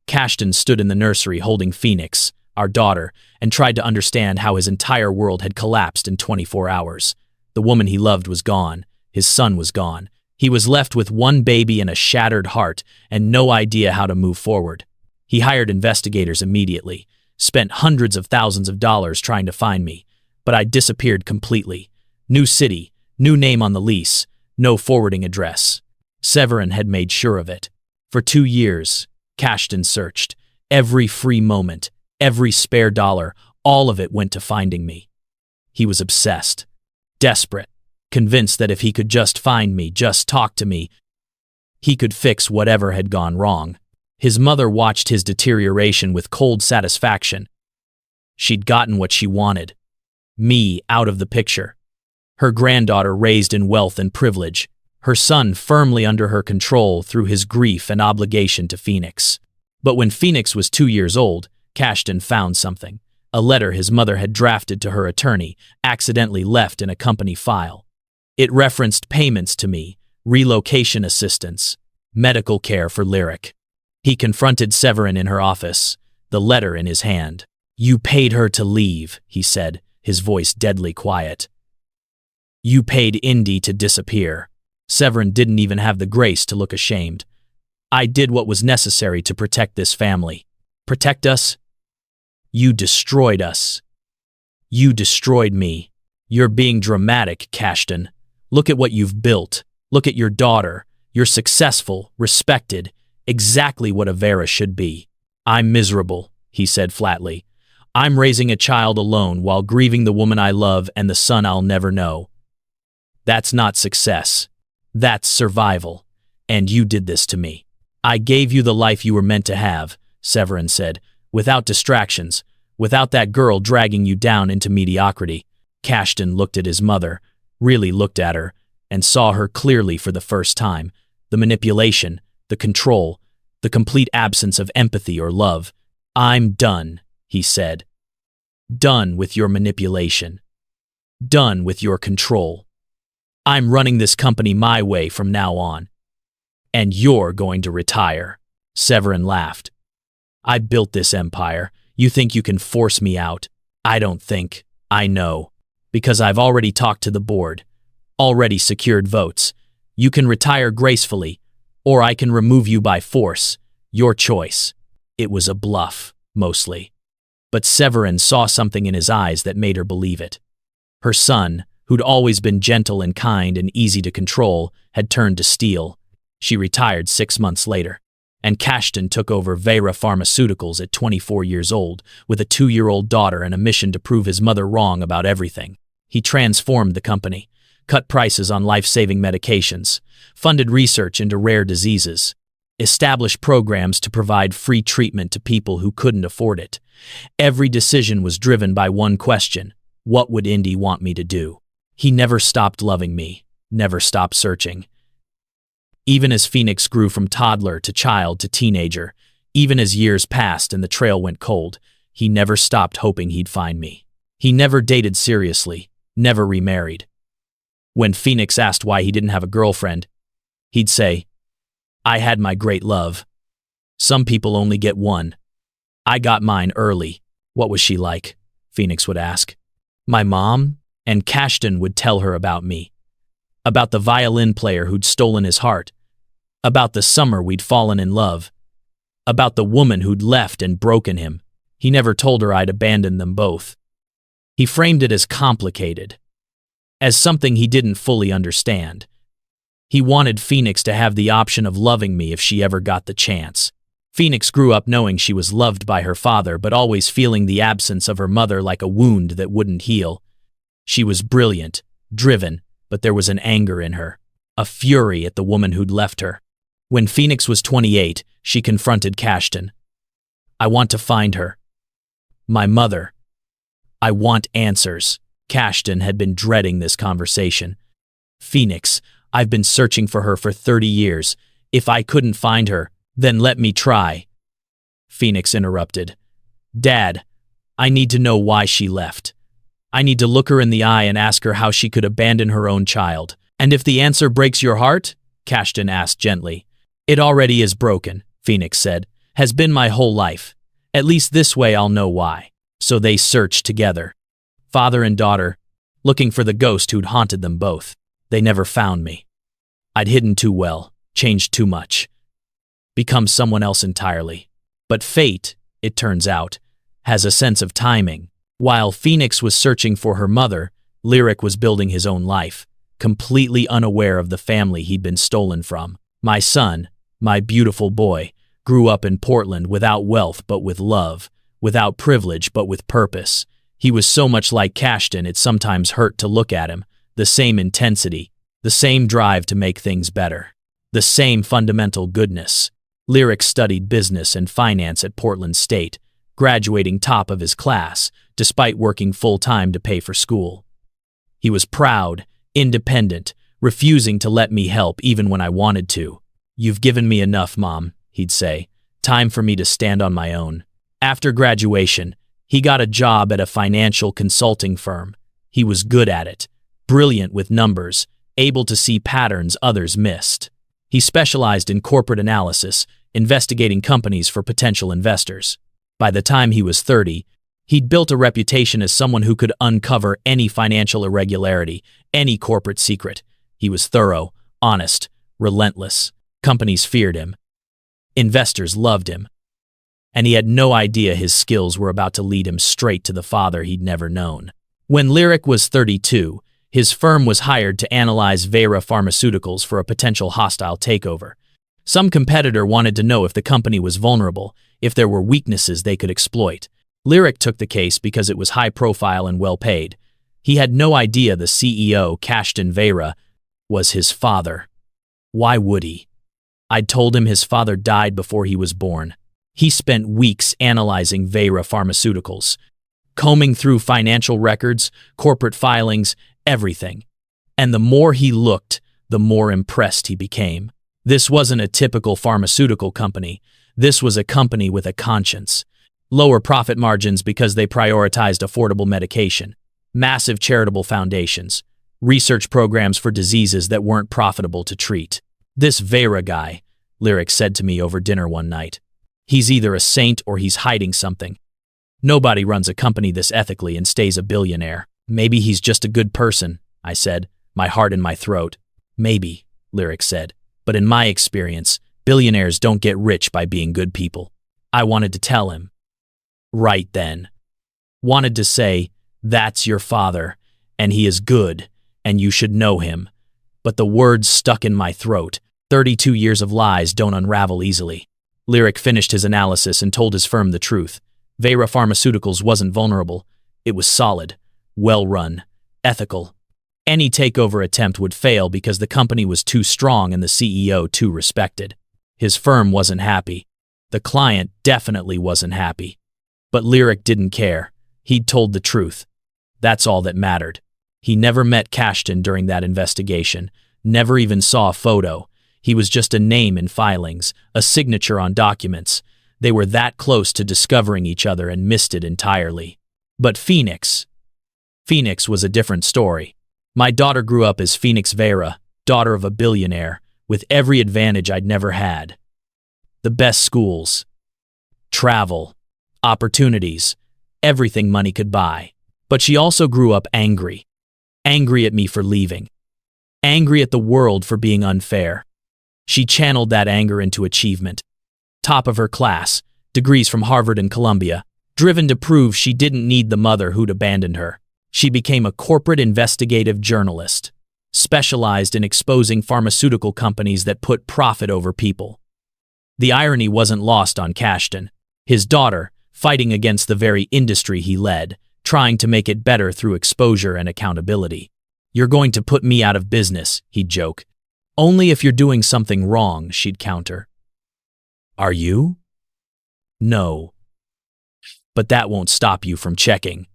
Cashton stood in the nursery holding Phoenix, our daughter, and tried to understand how his entire world had collapsed in 24 hours. The woman he loved was gone. His son was gone. He was left with one baby and a shattered heart and no idea how to move forward. He hired investigators immediately, spent hundreds of thousands of dollars trying to find me, but I disappeared completely. New city, new name on the lease, no forwarding address. Severin had made sure of it. For 2 years, Cashton searched. Every free moment, every spare dollar, all of it went to finding me. He was obsessed, desperate, convinced that if he could just find me, just talk to me, he could fix whatever had gone wrong. His mother watched his deterioration with cold satisfaction. She'd gotten what she wanted. Me out of the picture. Her granddaughter raised in wealth and privilege. Her son firmly under her control through his grief and obligation to Phoenix. But when Phoenix was 2 years old, Cashton found something. A letter his mother had drafted to her attorney, accidentally left in a company file. It referenced payments to me, relocation assistance, medical care for Lyric. He confronted Severin in her office, the letter in his hand. "You paid her to leave," he said, his voice deadly quiet. "You paid Indy to disappear." Severin didn't even have the grace to look ashamed. "I did what was necessary to protect this family." "Protect us?" "You destroyed us. You destroyed me." "You're being dramatic, Cashton. Look at what you've built. Look at your daughter. You're successful, respected, exactly what a Vera should be." "I'm miserable," he said flatly. "I'm raising a child alone while grieving the woman I love and the son I'll never know. That's not success. That's survival. And you did this to me." "I gave you the life you were meant to have," Severin said, "without distractions, without that girl dragging you down into mediocrity." Cashton looked at his mother, really looked at her, and saw her clearly for the first time. The manipulation, the control, the complete absence of empathy or love. "I'm done," he said. "Done with your manipulation. Done with your control. I'm running this company my way from now on. And you're going to retire." Severin laughed. "I built this empire. You think you can force me out?" "I don't think. I know. Because I've already talked to the board. Already secured votes. You can retire gracefully, or I can remove you by force. Your choice." It was a bluff, mostly. But Severin saw something in his eyes that made her believe it. Her son, who'd always been gentle and kind and easy to control, had turned to steel. She retired 6 months later, and Cashton took over Vera Pharmaceuticals at 24 years old, with a 2-year-old daughter and a mission to prove his mother wrong about everything. He transformed the company, cut prices on life-saving medications, funded research into rare diseases, established programs to provide free treatment to people who couldn't afford it. Every decision was driven by one question: what would Indy want me to do? He never stopped loving me, never stopped searching. Even as Phoenix grew from toddler to child to teenager, even as years passed and the trail went cold, he never stopped hoping he'd find me. He never dated seriously, never remarried. When Phoenix asked why he didn't have a girlfriend, he'd say, "I had my great love. Some people only get one. I got mine early." "What was she like?" Phoenix would ask. "My mom?" And Cashton would tell her about me. About the violin player who'd stolen his heart. About the summer we'd fallen in love. About the woman who'd left and broken him. He never told her I'd abandoned them both. He framed it as complicated, as something he didn't fully understand. He wanted Phoenix to have the option of loving me if she ever got the chance. Phoenix grew up knowing she was loved by her father, but always feeling the absence of her mother like a wound that wouldn't heal. She was brilliant, driven, but there was an anger in her, a fury at the woman who'd left her. When Phoenix was 28, she confronted Cashton. "I want to find her. My mother. I want answers." Cashton had been dreading this conversation. "Phoenix, I've been searching for her for 30 years. If I couldn't find her, then let me try." Phoenix interrupted. "Dad, I need to know why she left. I need to look her in the eye and ask her how she could abandon her own child." "And if the answer breaks your heart?" Cashton asked gently. "It already is broken," Phoenix said. "Has been my whole life. At least this way I'll know why." So they searched together, father and daughter, looking for the ghost who'd haunted them both. They never found me. I'd hidden too well, changed too much, become someone else entirely. But fate, it turns out, has a sense of timing. While Phoenix was searching for her mother, Lyric was building his own life, completely unaware of the family he'd been stolen from. My son, my beautiful boy, grew up in Portland without wealth but with love, without privilege but with purpose. He was so much like Cashton it sometimes hurt to look at him, the same intensity, the same drive to make things better, the same fundamental goodness. Lyric studied business and finance at Portland State, graduating top of his class, despite working full-time to pay for school. He was proud, independent, refusing to let me help even when I wanted to. "You've given me enough, Mom," he'd say. "Time for me to stand on my own." After graduation, he got a job at a financial consulting firm. He was good at it, brilliant with numbers, able to see patterns others missed. He specialized in corporate analysis, investigating companies for potential investors. By the time he was 30, he'd built a reputation as someone who could uncover any financial irregularity, any corporate secret. He was thorough, honest, relentless. Companies feared him. Investors loved him. And he had no idea his skills were about to lead him straight to the father he'd never known. When Lyric was 32, his firm was hired to analyze Vera Pharmaceuticals for a potential hostile takeover. Some competitor wanted to know if the company was vulnerable, if there were weaknesses they could exploit. Lyric took the case because it was high profile and well paid. He had no idea the CEO, Cashton Vera, was his father. Why would he? I'd told him his father died before he was born. He spent weeks analyzing Vera Pharmaceuticals, combing through financial records, corporate filings, everything. And the more he looked, the more impressed he became. This wasn't a typical pharmaceutical company. This was a company with a conscience. Lower profit margins because they prioritized affordable medication, massive charitable foundations, research programs for diseases that weren't profitable to treat. "This Vera guy," Lyric said to me over dinner one night. "He's either a saint or he's hiding something. Nobody runs a company this ethically and stays a billionaire." "Maybe he's just a good person," I said, my heart in my throat. "Maybe," Lyric said, "but in my experience, billionaires don't get rich by being good people." I wanted to tell him. Right then. Wanted to say, "That's your father, and he is good, and you should know him." But the words stuck in my throat. 32 years of lies don't unravel easily. Lyric finished his analysis and told his firm the truth. Vera Pharmaceuticals wasn't vulnerable. It was solid, well-run, ethical. Any takeover attempt would fail because the company was too strong and the CEO too respected. His firm wasn't happy. The client definitely wasn't happy. But Lyric didn't care. He'd told the truth. That's all that mattered. He never met Cashton during that investigation, never even saw a photo. He was just a name in filings, a signature on documents. They were that close to discovering each other and missed it entirely. But Phoenix was a different story. My daughter grew up as Phoenix Vera, daughter of a billionaire, with every advantage I'd never had. The best schools, travel, opportunities, everything money could buy. But she also grew up angry. Angry at me for leaving. Angry at the world for being unfair. She channeled that anger into achievement. Top of her class, degrees from Harvard and Columbia, driven to prove she didn't need the mother who'd abandoned her. She became a corporate investigative journalist, specialized in exposing pharmaceutical companies that put profit over people. The irony wasn't lost on Cashton. His daughter, fighting against the very industry he led, trying to make it better through exposure and accountability. "You're going to put me out of business," he'd joke. "Only if you're doing something wrong," she'd counter. "Are you?" "No. But that won't stop you from checking."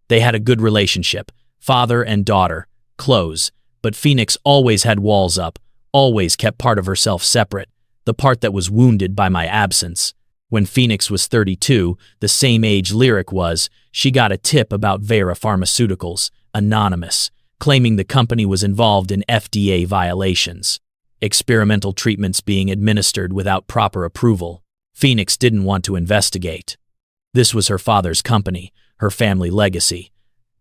They had a good relationship, father and daughter, close, but Phoenix always had walls up, always kept part of herself separate, the part that was wounded by my absence. When Phoenix was 32, the same age Lyric was, she got a tip about Vera Pharmaceuticals, anonymous, claiming the company was involved in FDA violations, experimental treatments being administered without proper approval. Phoenix didn't want to investigate. This was her father's company, her family legacy.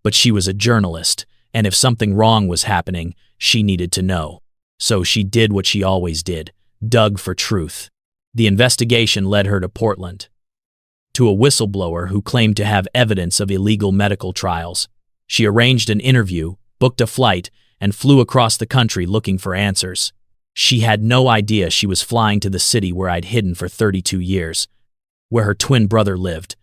But she was a journalist, and if something wrong was happening, she needed to know. So she did what she always did, dug for truth. The investigation led her to Portland, to a whistleblower who claimed to have evidence of illegal medical trials. She arranged an interview, booked a flight, and flew across the country looking for answers. She had no idea she was flying to the city where I'd hidden for 32 years, where her twin brother lived,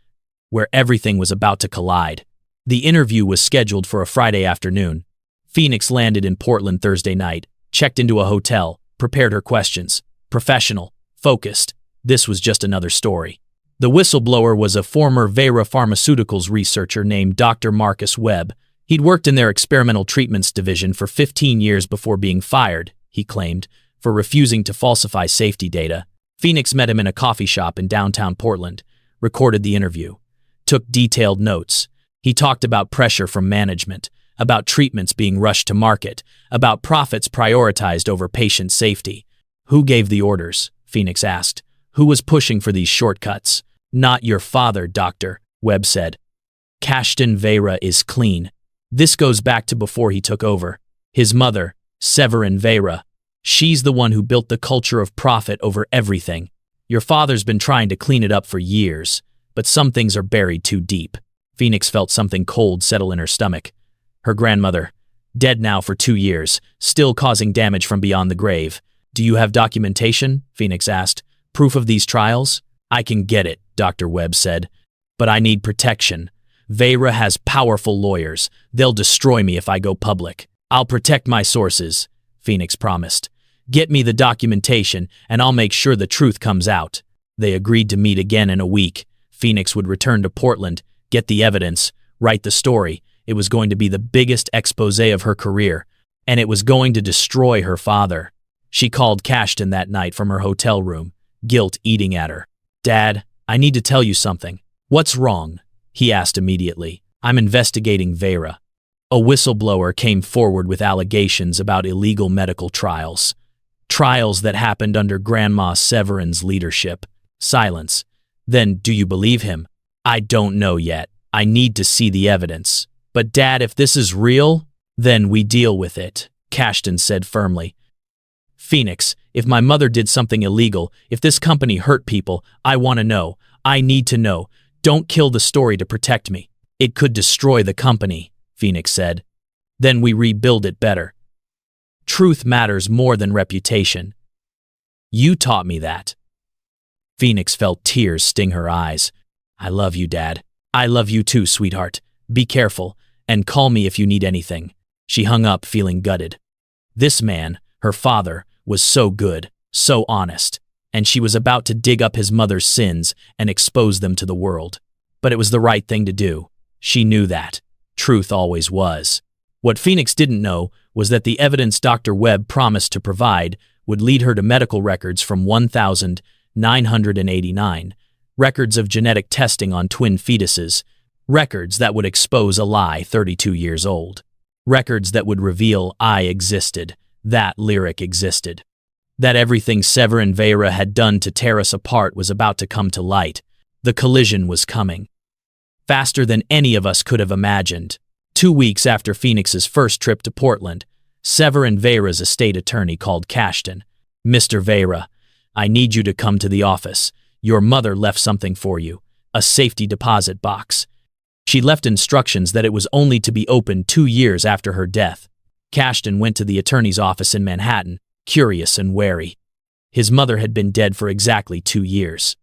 where everything was about to collide. The interview was scheduled for a Friday afternoon. Phoenix landed in Portland Thursday night, checked into a hotel, prepared her questions. Professional, focused. This was just another story. The whistleblower was a former Vera Pharmaceuticals researcher named Dr. Marcus Webb. He'd worked in their experimental treatments division for 15 years before being fired, he claimed, for refusing to falsify safety data. Phoenix met him in a coffee shop in downtown Portland, recorded the interview, took detailed notes. He talked about pressure from management, about treatments being rushed to market, about profits prioritized over patient safety. Who gave the orders? Phoenix asked. Who was pushing for these shortcuts? Not your father, doctor, Webb said. Cashton Vera is clean. This goes back to before he took over. His mother, Severin Vera. She's the one who built the culture of profit over everything. Your father's been trying to clean it up for years, but some things are buried too deep. Phoenix felt something cold settle in her stomach. Her grandmother, dead now for 2 years, still causing damage from beyond the grave. Do you have documentation? Phoenix asked. Proof of these trials? I can get it, Dr. Webb said. But I need protection. Vera has powerful lawyers. They'll destroy me if I go public. I'll protect my sources, Phoenix promised. Get me the documentation, and I'll make sure the truth comes out. They agreed to meet again in a week. Phoenix would return to Portland, get the evidence, write the story. It was going to be the biggest expose of her career, and it was going to destroy her father. She called Cashton that night from her hotel room, guilt eating at her. Dad, I need to tell you something. What's wrong? He asked immediately. I'm investigating Vera. A whistleblower came forward with allegations about illegal medical trials. Trials that happened under Grandma Severin's leadership. Silence. Then, do you believe him? I don't know yet. I need to see the evidence. But Dad, if this is real, then we deal with it, Cashton said firmly. Phoenix, if my mother did something illegal, if this company hurt people, I want to know. I need to know. Don't kill the story to protect me. It could destroy the company, Phoenix said. Then we rebuild it better. Truth matters more than reputation. You taught me that. Phoenix felt tears sting her eyes. I love you, Dad. I love you too, sweetheart. Be careful, and call me if you need anything. She hung up, feeling gutted. This man, her father, was so good, so honest, and she was about to dig up his mother's sins and expose them to the world. But it was the right thing to do. She knew that. Truth always was. What Phoenix didn't know was that the evidence Dr. Webb promised to provide would lead her to medical records from 1989, records of genetic testing on twin fetuses, records that would expose a lie 32 years old, records that would reveal I existed, that lyric existed, that everything Severin Vera had done to tear us apart was about to come to light. The collision was coming. Faster than any of us could have imagined. 2 weeks after Phoenix's first trip to Portland, Severin Vera's estate attorney called Cashton. Mr. Vera, I need you to come to the office. Your mother left something for you, a safety deposit box. She left instructions that it was only to be opened 2 years after her death. Cashton went to the attorney's office in Manhattan, curious and wary. His mother had been dead for exactly 2 years.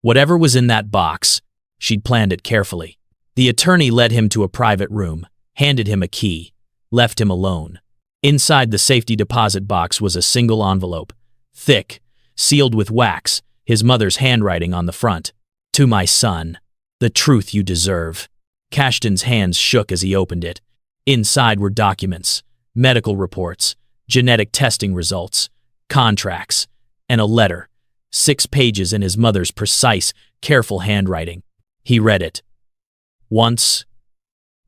Whatever was in that box, she'd planned it carefully. The attorney led him to a private room, handed him a key, left him alone. Inside the safety deposit box was a single envelope, thick, sealed with wax, his mother's handwriting on the front. To my son, the truth you deserve. Cashton's hands shook as he opened it. Inside were documents, medical reports, genetic testing results, contracts, and a letter, 6 pages in his mother's precise, careful handwriting. He read it. Once,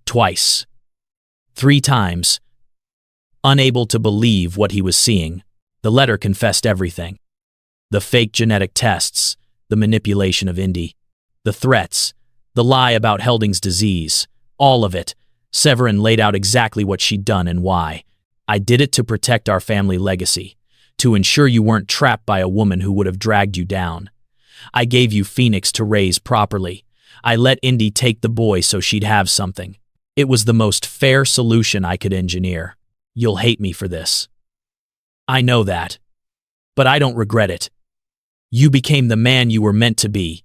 twice, 3 times. Unable to believe what he was seeing, the letter confessed everything. The fake genetic tests, the manipulation of Indy, the threats, the lie about Helding's disease, all of it. Severin laid out exactly what she'd done and why. I did it to protect our family legacy, to ensure you weren't trapped by a woman who would have dragged you down. I gave you Phoenix to raise properly. I let Indy take the boy so she'd have something. It was the most fair solution I could engineer. You'll hate me for this. I know that. But I don't regret it. You became the man you were meant to be.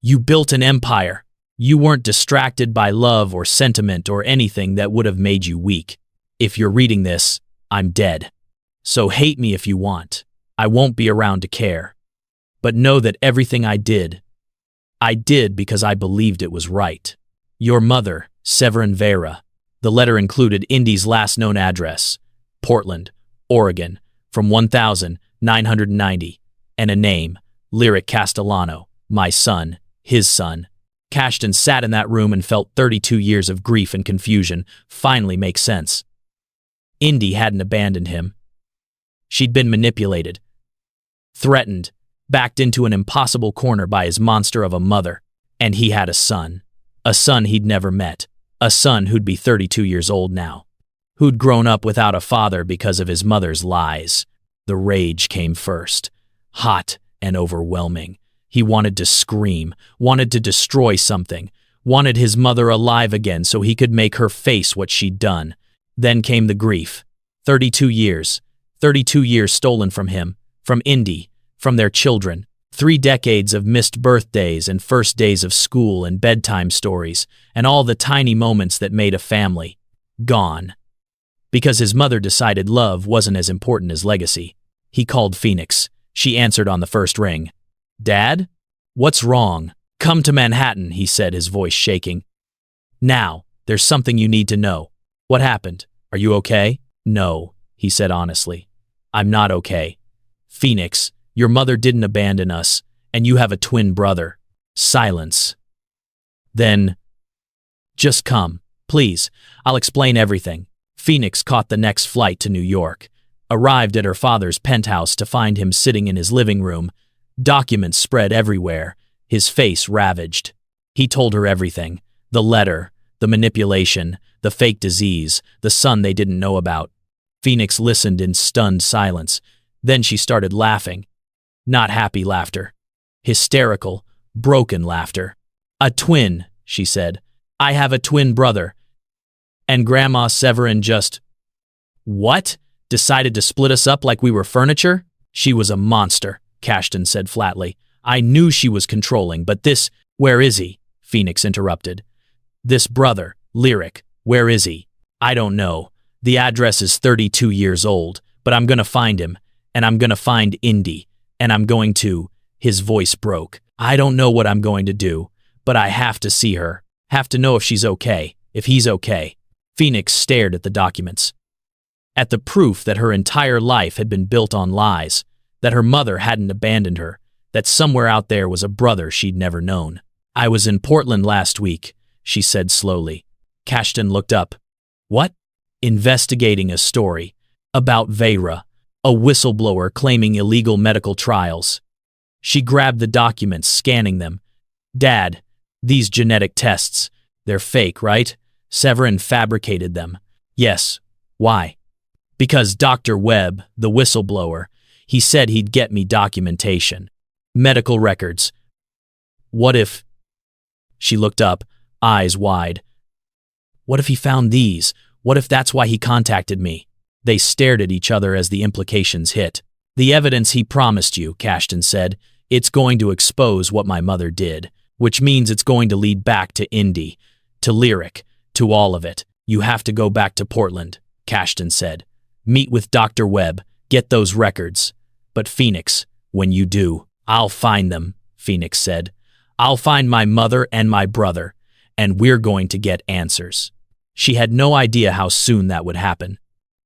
You built an empire. You weren't distracted by love or sentiment or anything that would have made you weak. If you're reading this, I'm dead. So hate me if you want. I won't be around to care. But know that everything I did because I believed it was right. Your mother, Severin Vera. The letter included Indy's last known address, Portland, Oregon, from 1990, and a name, Lyric Castellano, my son, his son. Cashton sat in that room and felt 32 years of grief and confusion finally make sense. Indy hadn't abandoned him. She'd been manipulated, threatened, backed into an impossible corner by his monster of a mother, and he had a son he'd never met, a son who'd be 32 years old now, who'd grown up without a father because of his mother's lies. The rage came first, hot and overwhelming. He wanted to scream, wanted to destroy something, wanted his mother alive again so he could make her face what she'd done. Then came the grief. 32 years stolen from him, from Indy, from their children. 3 decades of missed birthdays and first days of school and bedtime stories, and all the tiny moments that made a family. Gone. Because his mother decided love wasn't as important as legacy. He called Phoenix. She answered on the first ring. Dad? What's wrong? Come to Manhattan, he said, his voice shaking. Now, there's something you need to know. What happened? Are you okay? No, he said honestly. I'm not okay. Phoenix, your mother didn't abandon us, and you have a twin brother. Silence. Then, just come, please. I'll explain everything. Phoenix caught the next flight to New York, arrived at her father's penthouse to find him sitting in his living room, documents spread everywhere, his face ravaged. He told her everything, the letter, the manipulation, the fake disease, the son they didn't know about. Phoenix listened in stunned silence. Then she started laughing. Not happy laughter. Hysterical, broken laughter. A twin, she said. I have a twin brother. And Grandma Severin just... What? Decided to split us up like we were furniture? She was a monster, Cashton said flatly. I knew she was controlling, but this... Where is he? Phoenix interrupted. This brother, Lyric, where is he? I don't know. The address is 32 years old, but I'm gonna find him, and I'm gonna find Indy, and I'm going to... His voice broke. I don't know what I'm going to do, but I have to see her. Have to know if she's okay, if he's okay. Phoenix stared at the documents. At the proof that her entire life had been built on lies, that her mother hadn't abandoned her, that somewhere out there was a brother she'd never known. I was in Portland last week, she said slowly. Cashton looked up. What? Investigating a story about Vera, a whistleblower claiming illegal medical trials. She grabbed the documents, scanning them. Dad, these genetic tests, they're fake, right? Severin fabricated them. Yes. Why? Because Dr. Webb, the whistleblower, he said he'd get me documentation. Medical records. What if... She looked up, eyes wide. What if he found these? What if that's why he contacted me? They stared at each other as the implications hit. The evidence he promised you, Cashton said, it's going to expose what my mother did, which means it's going to lead back to Indy, to Lyric, to all of it. You have to go back to Portland, Cashton said. Meet with Dr. Webb, get those records. But Phoenix, when you do, I'll find them, Phoenix said. I'll find my mother and my brother, and we're going to get answers. She had no idea how soon that would happen,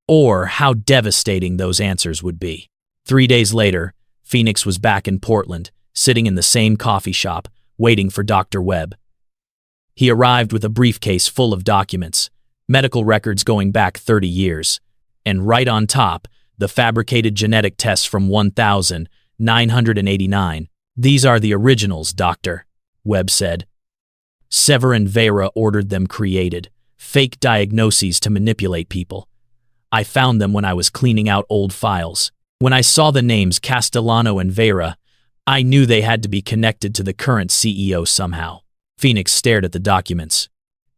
or how devastating those answers would be. 3 days later, Phoenix was back in Portland, sitting in the same coffee shop, waiting for Dr. Webb. He arrived with a briefcase full of documents, medical records going back 30 years, and right on top, the fabricated genetic tests from 1989. These are the originals, Doctor, Webb said. Severin Vera ordered them created, fake diagnoses to manipulate people. I found them when I was cleaning out old files. When I saw the names Castellano and Vera, I knew they had to be connected to the current CEO somehow. Phoenix stared at the documents.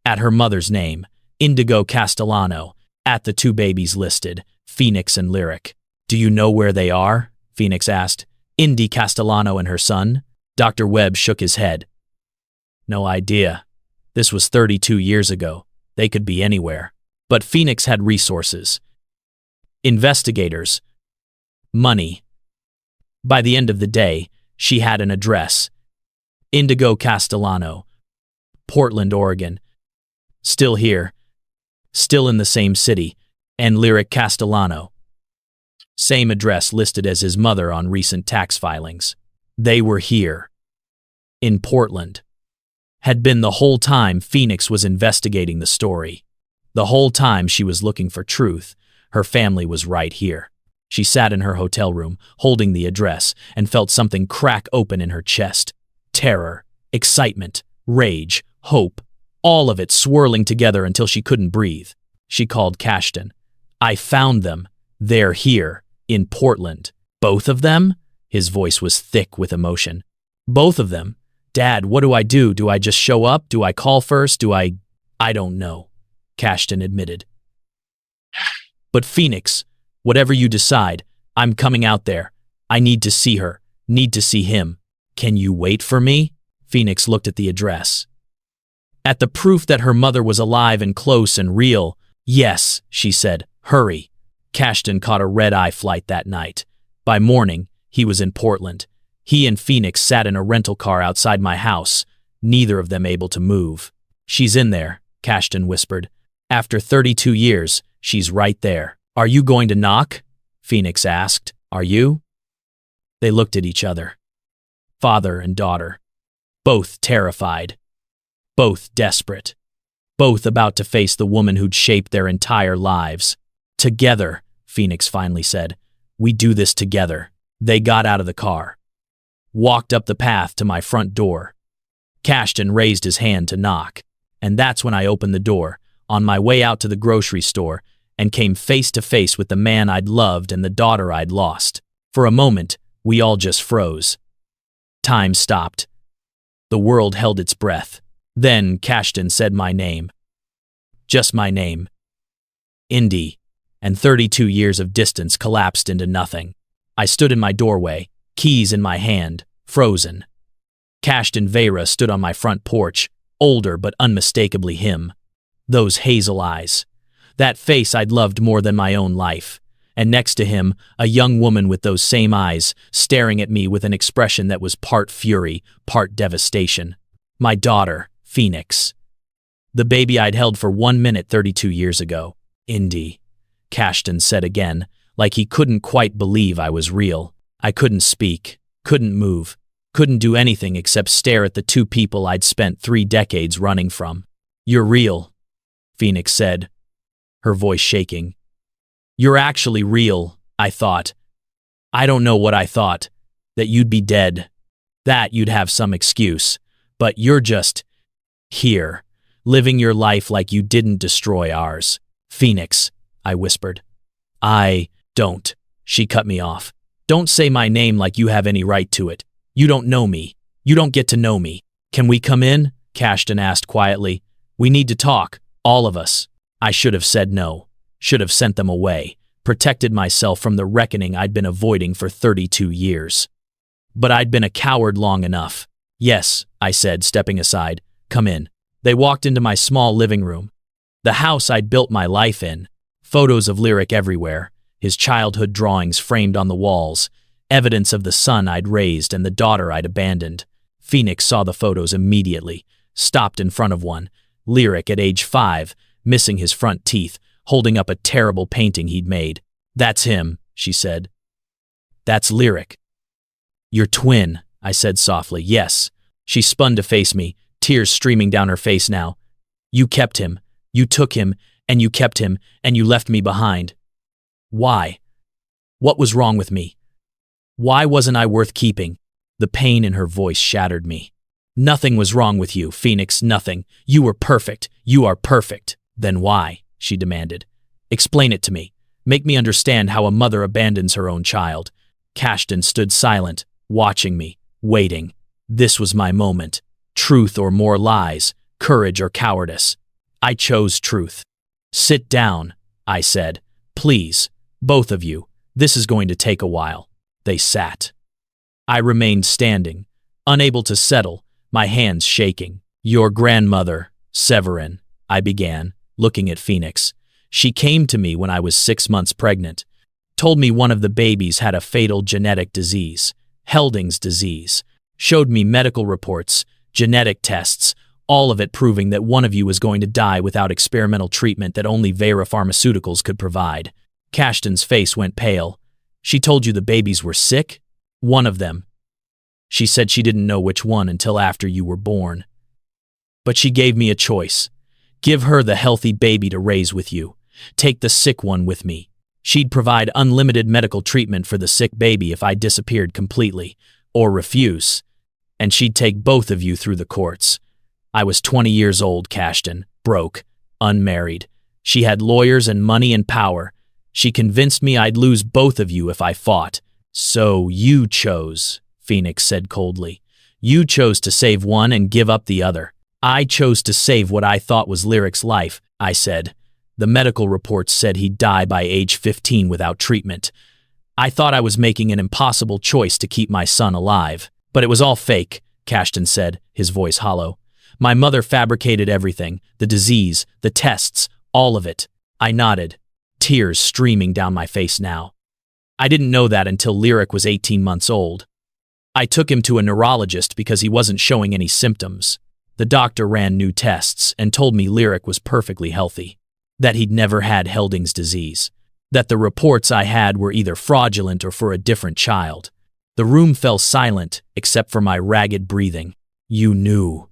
At her mother's name, Indigo Castellano. At the two babies listed, Phoenix and Lyric. Do you know where they are? Phoenix asked. Indy Castellano and her son? Dr. Webb shook his head. No idea. This was 32 years ago. They could be anywhere. But Phoenix had resources. Investigators. Money. By the end of the day, she had an address. Indigo Castellano. Portland, Oregon. Still here. Still in the same city. And Lyric Castellano. Same address listed as his mother on recent tax filings. They were here. In Portland. Had been the whole time Phoenix was investigating the story. The whole time she was looking for truth, her family was right here. She sat in her hotel room, holding the address, and felt something crack open in her chest. Terror, excitement, rage, hope, all of it swirling together until she couldn't breathe. She called Cashton. I found them. They're here, in Portland. Both of them? His voice was thick with emotion. Both of them? Dad, what do I do? Do I just show up? Do I call first? I don't know, Cashton admitted. But Phoenix, whatever you decide, I'm coming out there. I need to see her, need to see him. Can you wait for me? Phoenix looked at the address. At the proof that her mother was alive and close and real. Yes, she said, hurry. Cashton caught a red-eye flight that night. By morning, he was in Portland. He and Phoenix sat in a rental car outside my house, neither of them able to move. She's in there, Cashton whispered. After 32 years, she's right there. Are you going to knock? Phoenix asked. Are you? They looked at each other. Father and daughter. Both terrified. Both desperate. Both about to face the woman who'd shaped their entire lives. Together, Phoenix finally said. We do this together. They got out of the car. Walked up the path to my front door. Cashton raised his hand to knock, and that's when I opened the door, on my way out to the grocery store, and came face to face with the man I'd loved and the daughter I'd lost. For a moment, we all just froze. Time stopped. The world held its breath. Then Cashton said my name. Just my name. Indy, and 32 years of distance collapsed into nothing. I stood in my doorway, keys in my hand, frozen. Cashton Vera stood on my front porch, older but unmistakably him. Those hazel eyes. That face I'd loved more than my own life. And next to him, a young woman with those same eyes, staring at me with an expression that was part fury, part devastation. My daughter, Phoenix. The baby I'd held for 1 minute 32 years ago. Indy, Cashton said again, like he couldn't quite believe I was real. I couldn't speak, couldn't move, couldn't do anything except stare at the two people I'd spent 3 decades running from. You're real, Phoenix said, her voice shaking. You're actually real, I thought. I don't know what I thought, that you'd be dead, that you'd have some excuse, but you're just here, living your life like you didn't destroy ours. Phoenix, I whispered. I don't, she cut me off. Don't say my name like you have any right to it. You don't know me. You don't get to know me. Can we come in? Cashton asked quietly. We need to talk, all of us. I should have said no. Should have sent them away, protected myself from the reckoning I'd been avoiding for 32 years. But I'd been a coward long enough. Yes, I said, stepping aside. Come in. They walked into my small living room. The house I'd built my life in. Photos of Lyric everywhere. His childhood drawings framed on the walls, evidence of the son I'd raised and the daughter I'd abandoned. Phoenix saw the photos immediately, stopped in front of one. Lyric at age 5, missing his front teeth, holding up a terrible painting he'd made. That's him, she said. That's Lyric. Your twin, I said softly. Yes. She spun to face me, tears streaming down her face now. You kept him. You took him, and you kept him, and you left me behind. Why? What was wrong with me? Why wasn't I worth keeping? The pain in her voice shattered me. Nothing was wrong with you, Phoenix, nothing. You were perfect. You are perfect. Then why? She demanded. Explain it to me. Make me understand how a mother abandons her own child. Cashton stood silent, watching me, waiting. This was my moment. Truth or more lies, courage or cowardice. I chose truth. Sit down, I said. Please, both of you. This is going to take a while. They sat. I remained standing, unable to settle, my hands shaking. Your grandmother, Severin, I began, looking at Phoenix. She came to me when I was 6 months pregnant, told me one of the babies had a fatal genetic disease, Helding's disease, showed me medical reports, genetic tests, all of it proving that one of you was going to die without experimental treatment that only Vera Pharmaceuticals could provide. Cashton's face went pale. She told you the babies were sick? One of them. She said she didn't know which one until after you were born. But she gave me a choice. Give her the healthy baby to raise with you. Take the sick one with me. She'd provide unlimited medical treatment for the sick baby if I disappeared completely, or refuse. And she'd take both of you through the courts. I was 20 years old, Cashton, broke, unmarried. She had lawyers and money and power. She convinced me I'd lose both of you if I fought. So you chose, Phoenix said coldly. You chose to save one and give up the other. I chose to save what I thought was Lyric's life, I said. The medical reports said he'd die by age 15 without treatment. I thought I was making an impossible choice to keep my son alive. But it was all fake, Cashton said, his voice hollow. My mother fabricated everything, the disease, the tests, all of it. I nodded, tears streaming down my face now. I didn't know that until Lyric was 18 months old. I took him to a neurologist because he wasn't showing any symptoms. The doctor ran new tests and told me Lyric was perfectly healthy, that he'd never had Helding's disease, that the reports I had were either fraudulent or for a different child. The room fell silent except for my ragged breathing. You knew,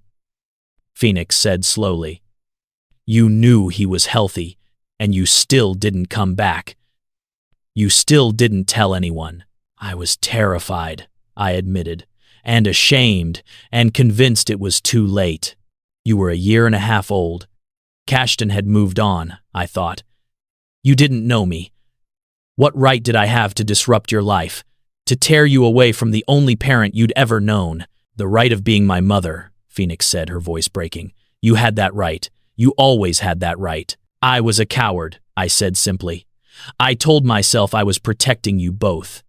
Phoenix said slowly. You knew he was healthy, and you still didn't come back. You still didn't tell anyone. I was terrified, I admitted, and ashamed, and convinced it was too late. You were 1.5 years old. Cashton had moved on, I thought. You didn't know me. What right did I have to disrupt your life, to tear you away from the only parent you'd ever known? The right of being my mother, Phoenix said, her voice breaking. You had that right. You always had that right. I was a coward, I said simply. I told myself I was protecting you both,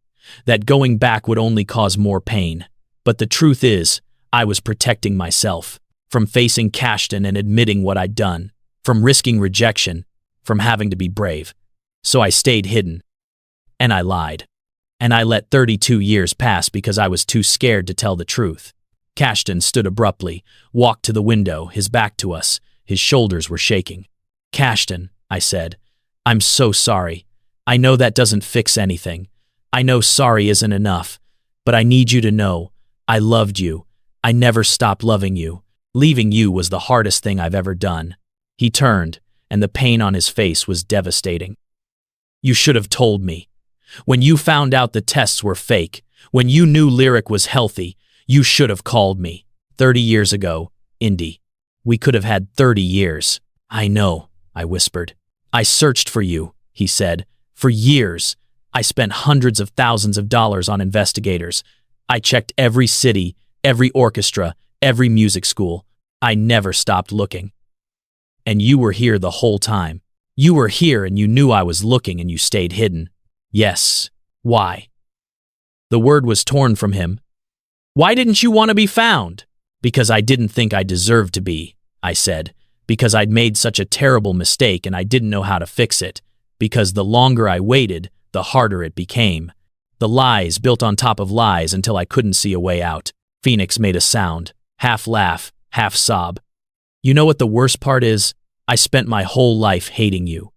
that going back would only cause more pain. But the truth is, I was protecting myself, from facing Cashton and admitting what I'd done, from risking rejection, from having to be brave. So I stayed hidden. And I lied. And I let 32 years pass because I was too scared to tell the truth. Cashton stood abruptly, walked to the window, his back to us. His shoulders were shaking. Cashton, I said, I'm so sorry. I know that doesn't fix anything. I know sorry isn't enough. But I need you to know, I loved you. I never stopped loving you. Leaving you was the hardest thing I've ever done. He turned, and the pain on his face was devastating. You should have told me. When you found out the tests were fake, when you knew Lyric was healthy, you should have called me. 30 years ago, Indy. We could have had 30 years. I know, I whispered. I searched for you, he said. For years. I spent hundreds of thousands of dollars on investigators. I checked every city, every orchestra, every music school. I never stopped looking. And you were here the whole time. You were here and you knew I was looking and you stayed hidden. Yes. Why? The word was torn from him. Why didn't you want to be found? Because I didn't think I deserved to be, I said. Because I'd made such a terrible mistake and I didn't know how to fix it. Because the longer I waited, the harder it became. The lies built on top of lies until I couldn't see a way out. Phoenix made a sound, half laugh, half sob. You know what the worst part is? I spent my whole life hating you,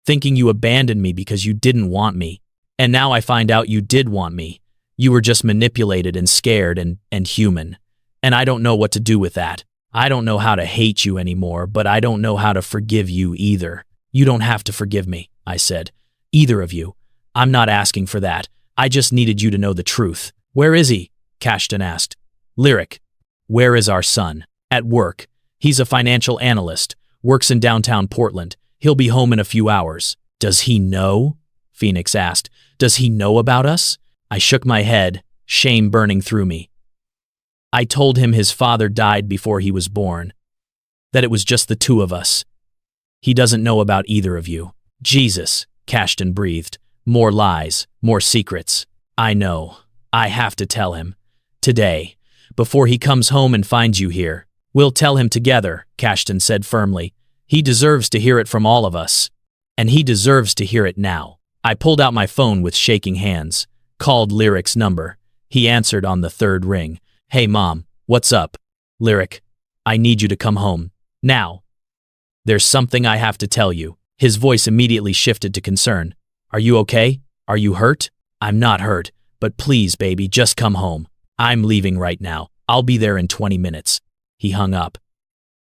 thinking you abandoned me because you didn't want me. And now I find out you did want me. You were just manipulated and scared and human. And I don't know what to do with that. I don't know how to hate you anymore, but I don't know how to forgive you either. You don't have to forgive me, I said. Either of you. I'm not asking for that. I just needed you to know the truth. Where is he? Cashton asked. Lyric. Where is our son? At work. He's a financial analyst. Works in downtown Portland. He'll be home in a few hours. Does he know? Phoenix asked. "Does he know about us?" I shook my head, shame burning through me. "I told him his father died before he was born, that it was just the two of us. He doesn't know about either of you." "Jesus," Cashton breathed. "More lies, more secrets. I know. I have to tell him. Today, before he comes home and finds you here." "We'll tell him together," Cashton said firmly. "He deserves to hear it from all of us. And he deserves to hear it now." I pulled out my phone with shaking hands, called Lyric's number. He answered on the third ring. "Hey, Mom, what's up?" "Lyric, I need you to come home. Now. There's something I have to tell you." His voice immediately shifted to concern. "Are you okay? Are you hurt?" "I'm not hurt, but please, baby, just come home. I'm leaving right now. I'll be there in 20 minutes. He hung up.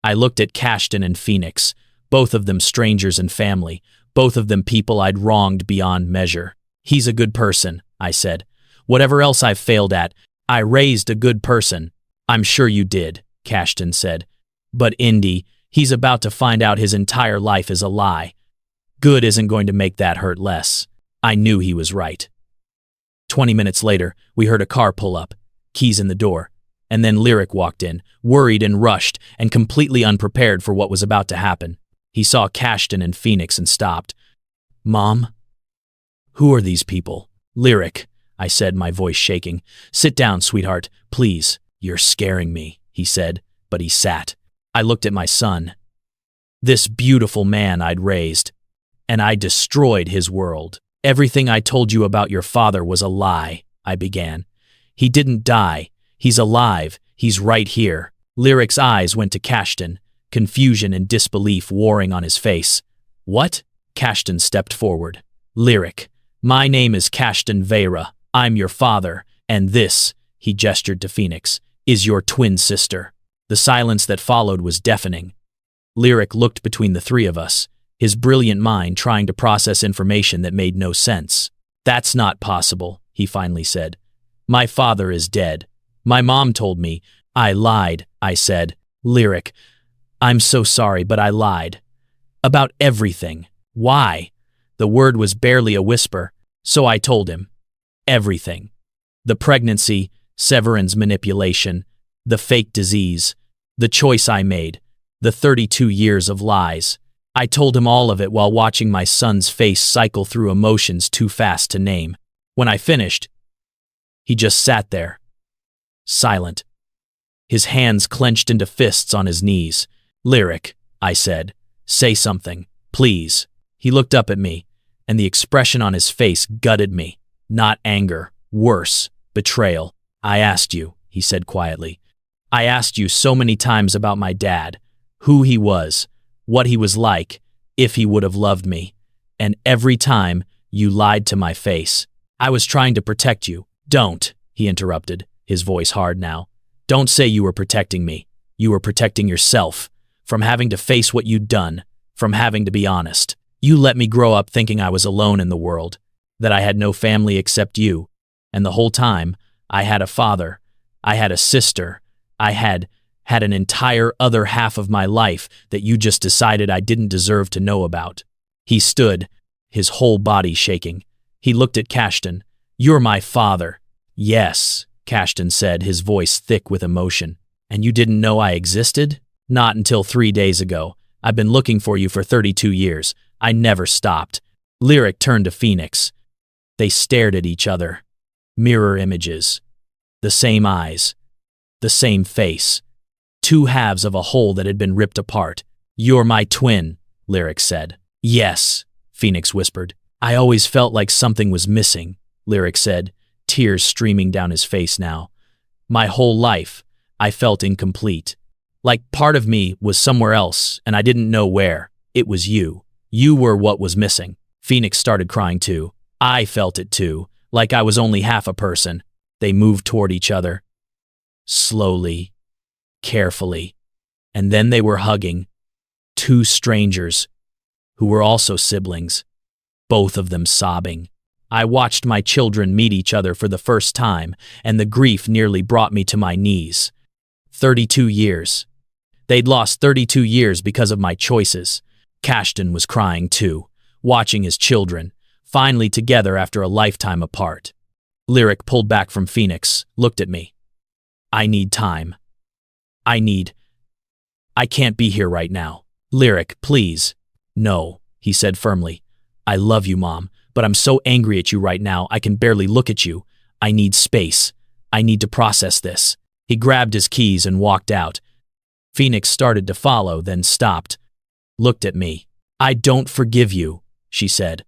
I looked at Cashton and Phoenix, both of them strangers and family, both of them people I'd wronged beyond measure. "He's a good person," I said. "Whatever else I've failed at, I raised a good person." "I'm sure you did," Cashton said. "But Indy, he's about to find out his entire life is a lie. Good isn't going to make that hurt less." I knew he was right. 20 minutes later, we heard a car pull up, keys in the door, and then Lyric walked in, worried and rushed and completely unprepared for what was about to happen. He saw Cashton and Phoenix and stopped. "Mom? Who are these people?" "Lyric," I said, my voice shaking. "Sit down, sweetheart, please." "You're scaring me," he said, but he sat. I looked at my son, this beautiful man I'd raised, and I destroyed his world. "Everything I told you about your father was a lie," I began. "He didn't die. He's alive. He's right here." Lyric's eyes went to Cashton, confusion and disbelief warring on his face. "What?" Cashton stepped forward. "Lyric, my name is Cashton Vera. I'm your father, and this," he gestured to Phoenix, "is your twin sister." The silence that followed was deafening. Lyric looked between the three of us, his brilliant mind trying to process information that made no sense. "That's not possible," he finally said. "My father is dead. My mom told me." "I lied," I said. "Lyric, I'm so sorry, but I lied. About everything." "Why?" The word was barely a whisper, so I told him. Everything. The pregnancy, Severin's manipulation, the fake disease, the choice I made, the 32 years of lies. I told him all of it while watching my son's face cycle through emotions too fast to name. When I finished, he just sat there, silent, his hands clenched into fists on his knees. "Lyric," I said, "say something, please." He looked up at me, and the expression on his face gutted me. Not anger, worse, betrayal. "I asked you," he said quietly. "I asked you so many times about my dad, who he was, what he was like, if he would have loved me. And every time, you lied to my face. I was trying to protect you." "Don't," he interrupted, his voice hard now. "Don't say you were protecting me. You were protecting yourself, from having to face what you'd done, from having to be honest. You let me grow up thinking I was alone in the world, that I had no family except you. And the whole time, I had a father, I had a sister, I had an entire other half of my life that you just decided I didn't deserve to know about." He stood, his whole body shaking. He looked at Cashton. "You're my father." "Yes," Cashton said, his voice thick with emotion. "And you didn't know I existed?" "Not until 3 days ago. I've been looking for you for 32 years. I never stopped." Lyric turned to Phoenix. They stared at each other. Mirror images. The same eyes. The same face. Two halves of a whole that had been ripped apart. "You're my twin," Lyric said. "Yes," Phoenix whispered. "I always felt like something was missing," Lyric said, tears streaming down his face now. "My whole life, I felt incomplete. Like part of me was somewhere else, and I didn't know where. It was you. You were what was missing." Phoenix started crying too. I felt it too, like I was only half a person. They moved toward each other. Slowly, carefully, and then they were hugging. Two strangers, who were also siblings, both of them sobbing. I watched my children meet each other for the first time, and the grief nearly brought me to my knees. 32 years. They'd lost 32 years because of my choices. Cashton was crying too, watching his children, finally together after a lifetime apart. Lyric pulled back from Phoenix, looked at me. I need time. I can't be here right now. Lyric, please. No, he said firmly. I love you, Mom, but I'm so angry at you right now I can barely look at you. I need space. I need to process this. He grabbed his keys and walked out. Phoenix started to follow, then stopped. Looked at me. I don't forgive you, she said.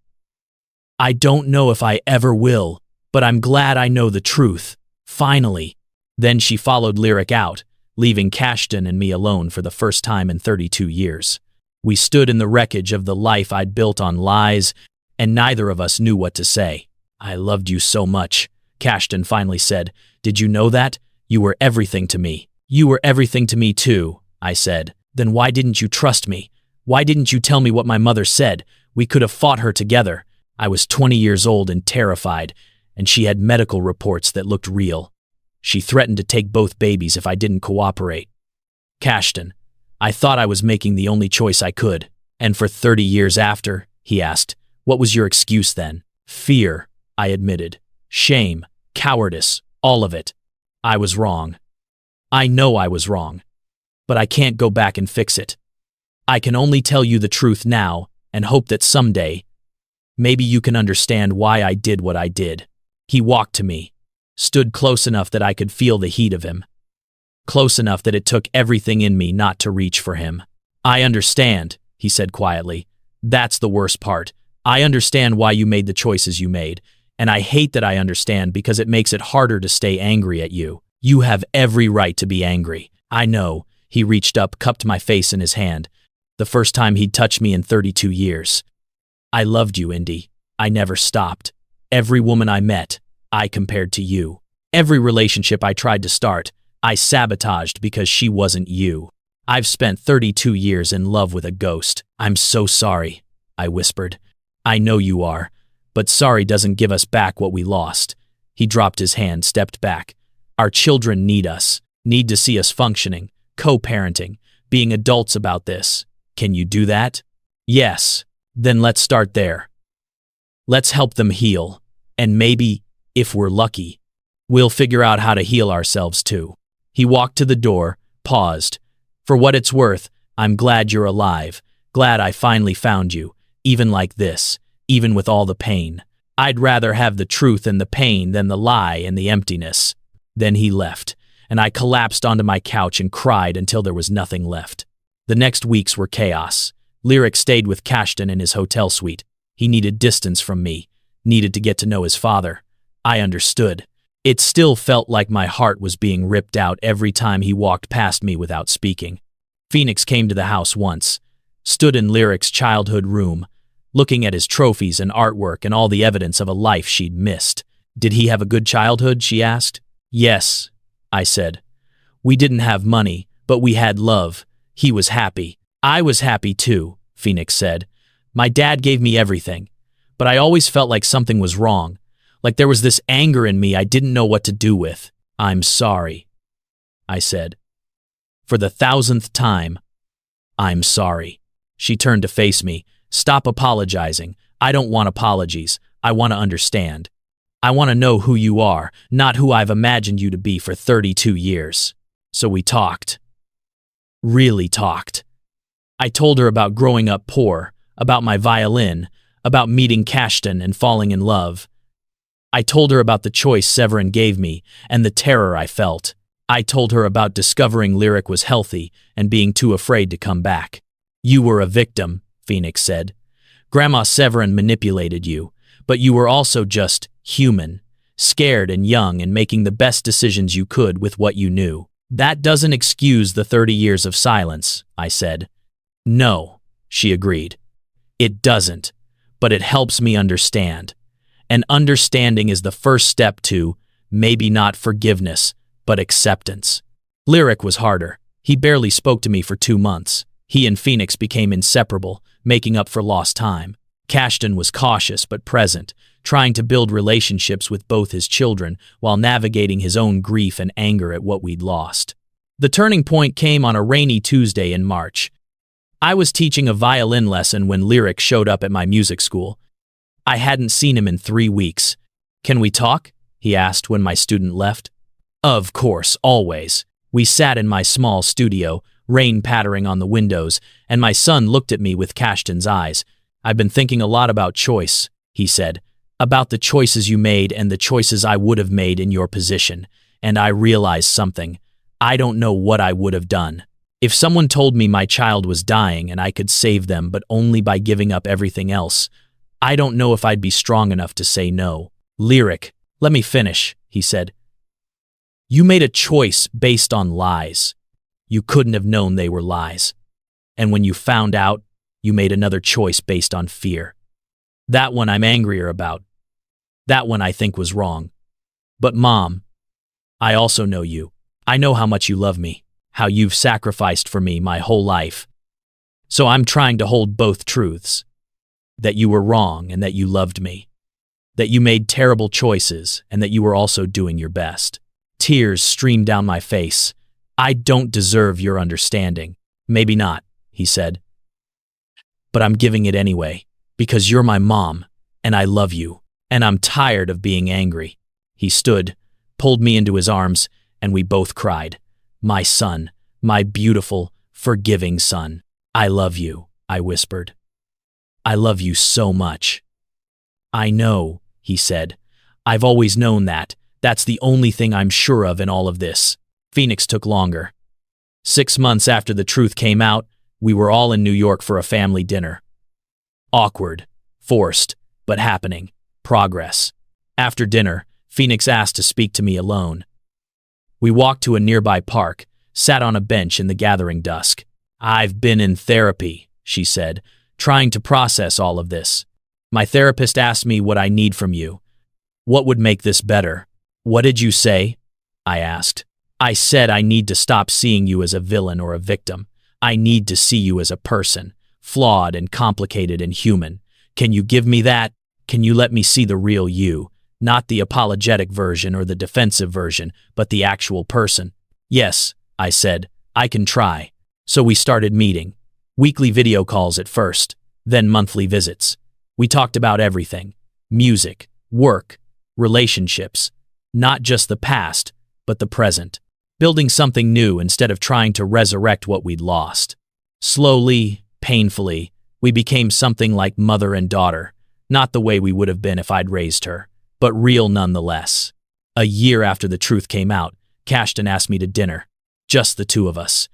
I don't know if I ever will, but I'm glad I know the truth. Finally. Then she followed Lyric out, leaving Cashton and me alone for the first time in 32 years. We stood in the wreckage of the life I'd built on lies, and neither of us knew what to say. I loved you so much, Cashton finally said. Did you know that? You were everything to me. You were everything to me too, I said. Then why didn't you trust me? Why didn't you tell me what my mother said? We could have fought her together. I was 20 years old and terrified, and she had medical reports that looked real. She threatened to take both babies if I didn't cooperate. Cashton, I thought I was making the only choice I could. And for 30 years after, he asked, what was your excuse then? Fear, I admitted. Shame, cowardice, all of it. I was wrong. I know I was wrong. But I can't go back and fix it. I can only tell you the truth now and hope that someday, maybe you can understand why I did what I did. He walked to me, stood close enough that I could feel the heat of him. Close enough that it took everything in me not to reach for him. I understand, he said quietly. That's the worst part. I understand why you made the choices you made, and I hate that I understand because it makes it harder to stay angry at you. You have every right to be angry. I know. He reached up, cupped my face in his hand. The first time he'd touched me in 32 years. I loved you, Indy. I never stopped. Every woman I met, I compared to you. Every relationship I tried to start, I sabotaged because she wasn't you. I've spent 32 years in love with a ghost. I'm so sorry, I whispered. I know you are, but sorry doesn't give us back what we lost. He dropped his hand, stepped back. Our children need us, need to see us functioning, co-parenting, being adults about this. Can you do that? Yes. Then let's start there. Let's help them heal, and maybe, if we're lucky, we'll figure out how to heal ourselves too. He walked to the door, paused. For what it's worth, I'm glad you're alive, glad I finally found you, even like this, even with all the pain. I'd rather have the truth and the pain than the lie and the emptiness. Then he left, and I collapsed onto my couch and cried until there was nothing left. The next weeks were chaos. Lyric stayed with Cashton in his hotel suite. He needed distance from me, needed to get to know his father. I understood. It still felt like my heart was being ripped out every time he walked past me without speaking. Phoenix came to the house once, stood in Lyric's childhood room, looking at his trophies and artwork and all the evidence of a life she'd missed. Did he have a good childhood, she asked. Yes, I said. We didn't have money, but we had love. He was happy. I was happy too, Phoenix said. My dad gave me everything, but I always felt like something was wrong, like there was this anger in me I didn't know what to do with. I'm sorry, I said. For the 1,000th time, I'm sorry. She turned to face me. Stop apologizing. I don't want apologies. I want to understand. I want to know who you are, not who I've imagined you to be for 32 years. So we talked. Really talked. I told her about growing up poor, about my violin, about meeting Cashton and falling in love. I told her about the choice Severin gave me and the terror I felt. I told her about discovering Lyric was healthy and being too afraid to come back. You were a victim, Phoenix said. Grandma Severin manipulated you, but you were also just human, scared and young and making the best decisions you could with what you knew. That doesn't excuse the 30 years of silence, I said. No, she agreed. It doesn't, but it helps me understand. And understanding is the first step to, maybe not forgiveness, but acceptance. Lyric was harder. He barely spoke to me for 2 months. He and Phoenix became inseparable, making up for lost time. Cashton was cautious but present, trying to build relationships with both his children while navigating his own grief and anger at what we'd lost. The turning point came on a rainy Tuesday in March. I was teaching a violin lesson when Lyric showed up at my music school. I hadn't seen him in 3 weeks. "Can we talk?" he asked when my student left. Of course, always. We sat in my small studio, rain pattering on the windows, and my son looked at me with Kashtan's eyes. "I've been thinking a lot about choice," he said, "about the choices you made and the choices I would have made in your position, and I realized something. I don't know what I would have done. If someone told me my child was dying and I could save them but only by giving up everything else, I don't know if I'd be strong enough to say no." "Lyric, let me finish," he said. "You made a choice based on lies. You couldn't have known they were lies. And when you found out, you made another choice based on fear. That one I'm angrier about. That one I think was wrong. But Mom, I also know you. I know how much you love me, how you've sacrificed for me my whole life. So I'm trying to hold both truths. That you were wrong and that you loved me. That you made terrible choices and that you were also doing your best." Tears streamed down my face. "I don't deserve your understanding." "Maybe not," he said. "But I'm giving it anyway, because you're my mom, and I love you, and I'm tired of being angry." He stood, pulled me into his arms, and we both cried. "My son, my beautiful, forgiving son. I love you," I whispered. "I love you so much." "I know," he said. "I've always known that. That's the only thing I'm sure of in all of this." Phoenix took longer. 6 months after the truth came out, we were all in New York for a family dinner. Awkward, forced, but happening. Progress. After dinner, Phoenix asked to speak to me alone. We walked to a nearby park, sat on a bench in the gathering dusk. "I've been in therapy," she said, "trying to process all of this. My therapist asked me what I need from you. What would make this better?" "What did you say?" I asked. "I said I need to stop seeing you as a villain or a victim. I need to see you as a person, flawed and complicated and human. Can you give me that? Can you let me see the real you, not the apologetic version or the defensive version, but the actual person?" "Yes," I said, "I can try." So we started meeting. Weekly video calls at first, then monthly visits. We talked about everything: music, work, relationships, not just the past, but the present. Building something new instead of trying to resurrect what we'd lost. Slowly, painfully, we became something like mother and daughter, not the way we would have been if I'd raised her, but real nonetheless. A year after the truth came out, Kashtan asked me to dinner. Just the two of us.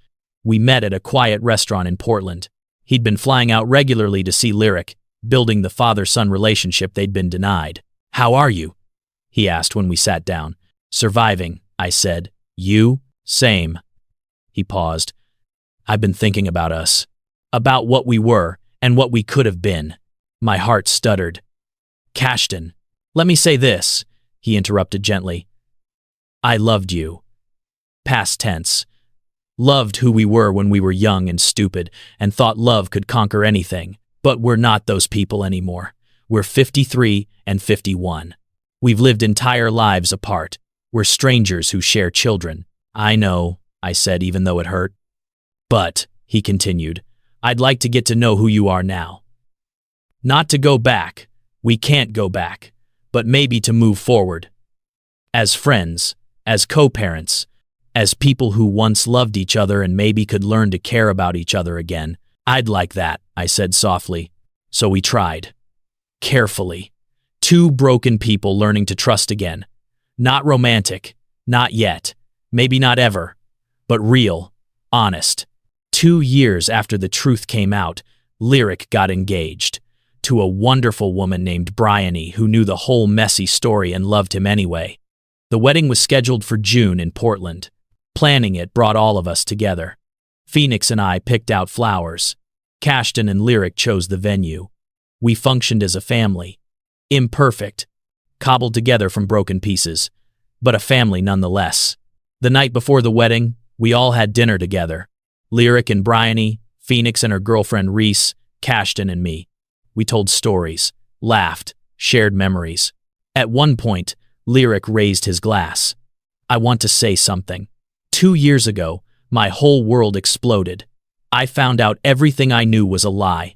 We met at a quiet restaurant in Portland. He'd been flying out regularly to see Lyric, building the father-son relationship they'd been denied. "How are you?" he asked when we sat down. "Surviving," I said. "You?" "Same." He paused. "I've been thinking about us. About what we were and what we could have been." My heart stuttered. "Kashtan, let me say this," he interrupted gently. "I loved you." Past tense. Loved who we were when we were young and stupid and thought love could conquer anything. But we're not those people anymore. We're 53 and 51. We've lived entire lives apart. We're strangers who share children. "I know," I said, even though it hurt. "But," he continued, "I'd like to get to know who you are now. Not to go back. We can't go back. But maybe to move forward. As friends, as co-parents, as people who once loved each other and maybe could learn to care about each other again. I'd like that," I said softly. So we tried. Carefully. Two broken people learning to trust again. Not romantic. Not yet. Maybe not ever. But real. Honest. 2 years after the truth came out, Lyric got engaged. To a wonderful woman named Bryony who knew the whole messy story and loved him anyway. The wedding was scheduled for June in Portland. Planning it brought all of us together. Phoenix and I picked out flowers. Kashtan and Lyric chose the venue. We functioned as a family. Imperfect. Cobbled together from broken pieces. But a family nonetheless. The night before the wedding, we all had dinner together. Lyric and Bryony, Phoenix and her girlfriend Reese, Kashtan and me. We told stories, laughed, shared memories. At one point, Lyric raised his glass. "I want to say something. 2 years ago, my whole world exploded. I found out everything I knew was a lie.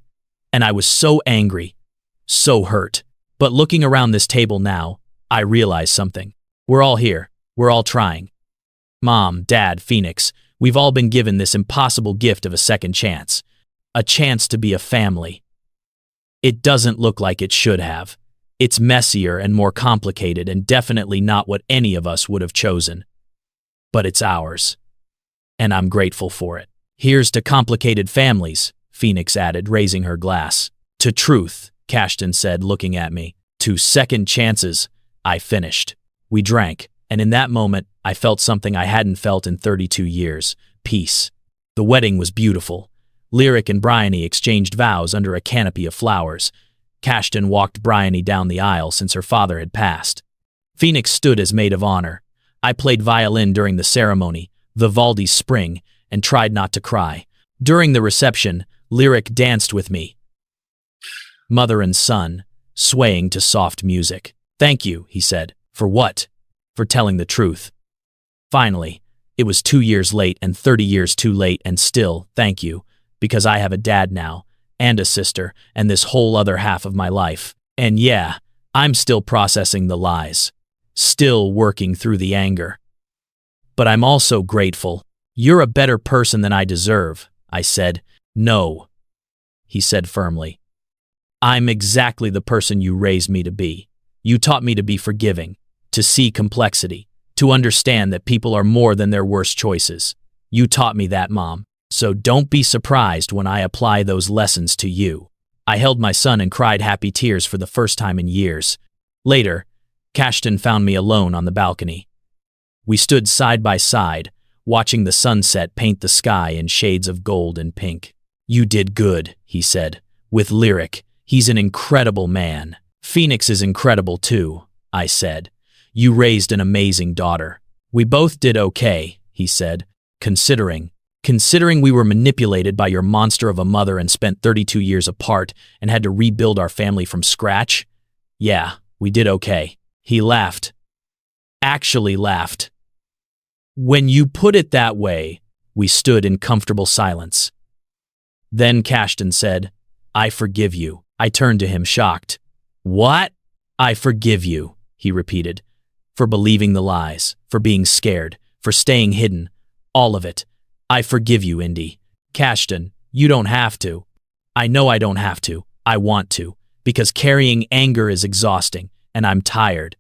And I was so angry, so hurt. But looking around this table now, I realize something. We're all here. We're all trying. Mom, Dad, Phoenix, we've all been given this impossible gift of a second chance. A chance to be a family. It doesn't look like it should have. It's messier and more complicated and definitely not what any of us would have chosen. But it's ours. And I'm grateful for it. Here's to complicated families, Phoenix added, raising her glass. To truth, Cashton said, looking at me. To second chances, I finished. We drank, and in that moment, I felt something I hadn't felt in 32 years. Peace. The wedding was beautiful. Lyric and Bryony exchanged vows under a canopy of flowers. Cashton walked Bryony down the aisle since her father had passed. Phoenix stood as maid of honor. I played violin during the ceremony, Vivaldi's Spring, and tried not to cry. During the reception, Lyric danced with me, mother and son, swaying to soft music. Thank you, he said. For what? For telling the truth. Finally, it was 2 years late and 30 years too late, and still, thank you, because I have a dad now, and a sister, and this whole other half of my life. And yeah, I'm still processing the lies. Still working through the anger. But I'm also grateful. You're a better person than I deserve, I said. No, he said firmly. I'm exactly the person you raised me to be. You taught me to be forgiving, to see complexity, to understand that people are more than their worst choices. You taught me that, Mom. So don't be surprised when I apply those lessons to you. I held my son and cried happy tears for the first time in years. Later, Cashton found me alone on the balcony. We stood side by side, watching the sunset paint the sky in shades of gold and pink. You did good, he said. With Lyric, he's an incredible man. Phoenix is incredible too, I said. You raised an amazing daughter. We both did okay, he said, considering we were manipulated by your monster of a mother and spent 32 years apart and had to rebuild our family from scratch. Yeah, we did okay. He laughed. Actually laughed. When you put it that way, we stood in comfortable silence. Then Cashton said, I forgive you. I turned to him, shocked. What? I forgive you, he repeated. For believing the lies, for being scared, for staying hidden, all of it. I forgive you, Indy. Cashton, you don't have to. I know I don't have to. I want to, because carrying anger is exhausting, and I'm tired.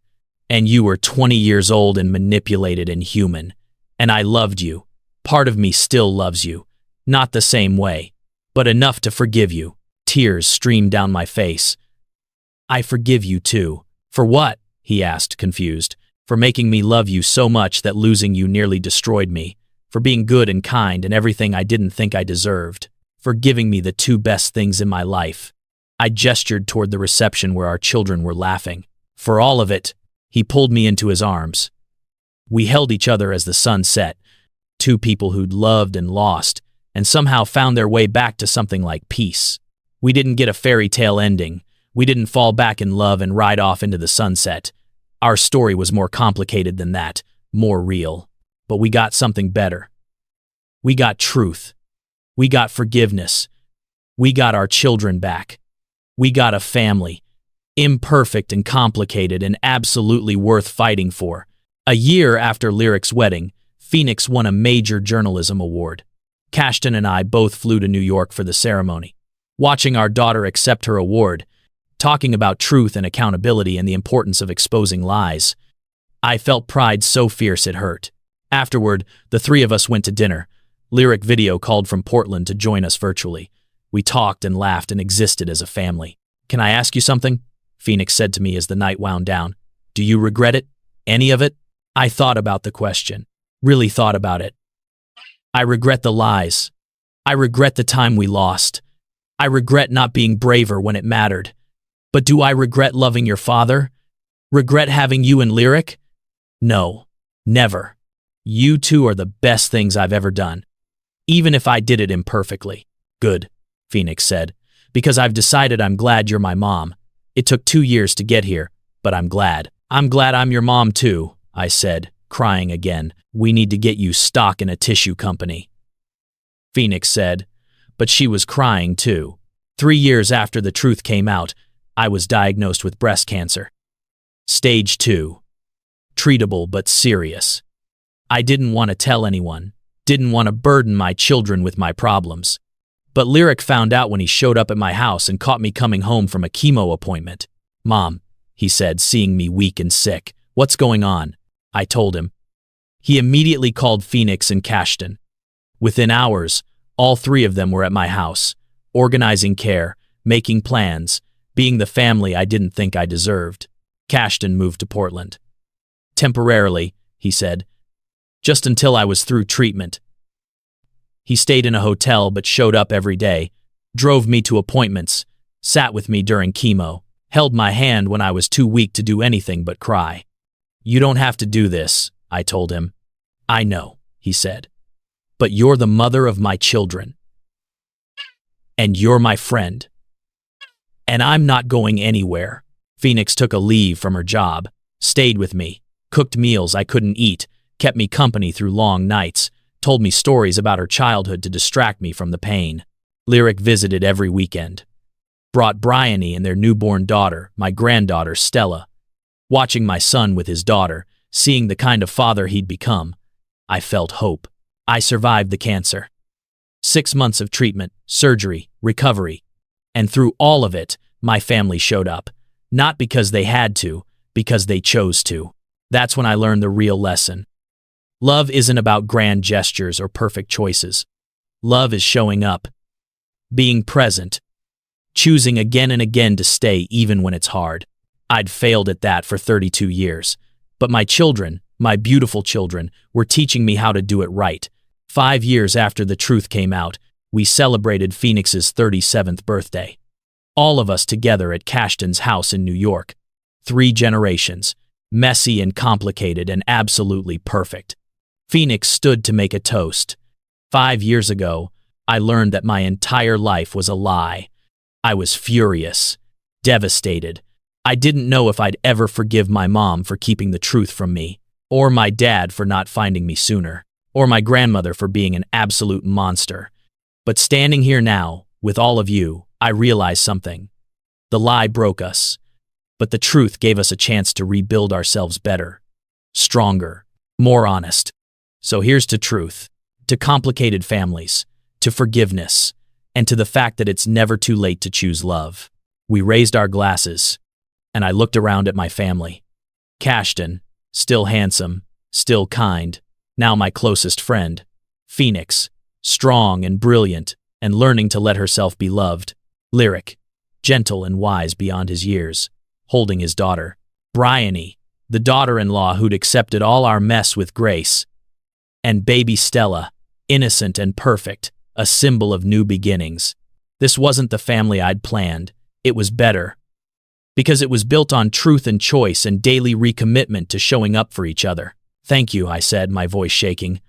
And you were 20 years old and manipulated and human. And I loved you. Part of me still loves you. Not the same way, but enough to forgive you. Tears streamed down my face. I forgive you too. For what? He asked, confused. For making me love you so much that losing you nearly destroyed me. For being good and kind and everything I didn't think I deserved. For giving me the two best things in my life. I gestured toward the reception where our children were laughing. For all of it, he pulled me into his arms. We held each other as the sun set. Two people who'd loved and lost, and somehow found their way back to something like peace. We didn't get a fairy tale ending. We didn't fall back in love and ride off into the sunset. Our story was more complicated than that, more real. But we got something better. We got truth. We got forgiveness. We got our children back. We got a family. Imperfect and complicated and absolutely worth fighting for. A year after Lyric's wedding, Phoenix won a major journalism award. Cashton and I both flew to New York for the ceremony. Watching our daughter accept her award, talking about truth and accountability and the importance of exposing lies, I felt pride so fierce it hurt. Afterward, the three of us went to dinner. Lyric video called from Portland to join us virtually. We talked and laughed and existed as a family. Can I ask you something? Phoenix said to me as the night wound down. Do you regret it? Any of it? I thought about the question. Really thought about it. I regret the lies. I regret the time we lost. I regret not being braver when it mattered. But do I regret loving your father? Regret having you and Lyric? No, never. You two are the best things I've ever done. Even if I did it imperfectly. Good, Phoenix said, because I've decided I'm glad you're my mom. It took 2 years to get here, but I'm glad. I'm glad I'm your mom too, I said, crying again. We need to get you stock in a tissue company. Phoenix said, but she was crying too. 3 years after the truth came out, I was diagnosed with breast cancer. Stage 2. Treatable but serious. I didn't want to tell anyone, didn't want to burden my children with my problems. But Lyric found out when he showed up at my house and caught me coming home from a chemo appointment. "Mom," he said, seeing me weak and sick, "what's going on?" I told him. He immediately called Phoenix and Cashton. Within hours, all three of them were at my house, organizing care, making plans, being the family I didn't think I deserved. Cashton moved to Portland. "Temporarily," he said, "just until I was through treatment." He stayed in a hotel but showed up every day, drove me to appointments, sat with me during chemo, held my hand when I was too weak to do anything but cry. "You don't have to do this," I told him. "I know," he said, "but you're the mother of my children. And you're my friend. And I'm not going anywhere." Phoenix took a leave from her job, stayed with me, cooked meals I couldn't eat, kept me company through long nights, told me stories about her childhood to distract me from the pain. Lyric visited every weekend. Brought Bryony and their newborn daughter, my granddaughter Stella. Watching my son with his daughter, seeing the kind of father he'd become, I felt hope. I survived the cancer. 6 months of treatment, surgery, recovery. And through all of it, my family showed up. Not because they had to, because they chose to. That's when I learned the real lesson. Love isn't about grand gestures or perfect choices. Love is showing up, being present, choosing again and again to stay even when it's hard. I'd failed at that for 32 years, but my children, my beautiful children, were teaching me how to do it right. 5 years after the truth came out, we celebrated Phoenix's 37th birthday. All of us together at Cashton's house in New York. 3 generations, messy and complicated and absolutely perfect. Phoenix stood to make a toast. 5 years ago, I learned that my entire life was a lie. I was furious, devastated. I didn't know if I'd ever forgive my mom for keeping the truth from me, or my dad for not finding me sooner, or my grandmother for being an absolute monster. But standing here now, with all of you, I realized something. The lie broke us, but the truth gave us a chance to rebuild ourselves better, stronger, more honest. So here's to truth, to complicated families, to forgiveness, and to the fact that it's never too late to choose love. We raised our glasses, and I looked around at my family. Cashton, still handsome, still kind, now my closest friend. Phoenix, strong and brilliant, and learning to let herself be loved. Lyric, gentle and wise beyond his years, holding his daughter. Bryony, the daughter-in-law who'd accepted all our mess with grace. And baby Stella, innocent and perfect, a symbol of new beginnings. This wasn't the family I'd planned. It was better. Because it was built on truth and choice and daily recommitment to showing up for each other. "Thank you," I said, my voice shaking.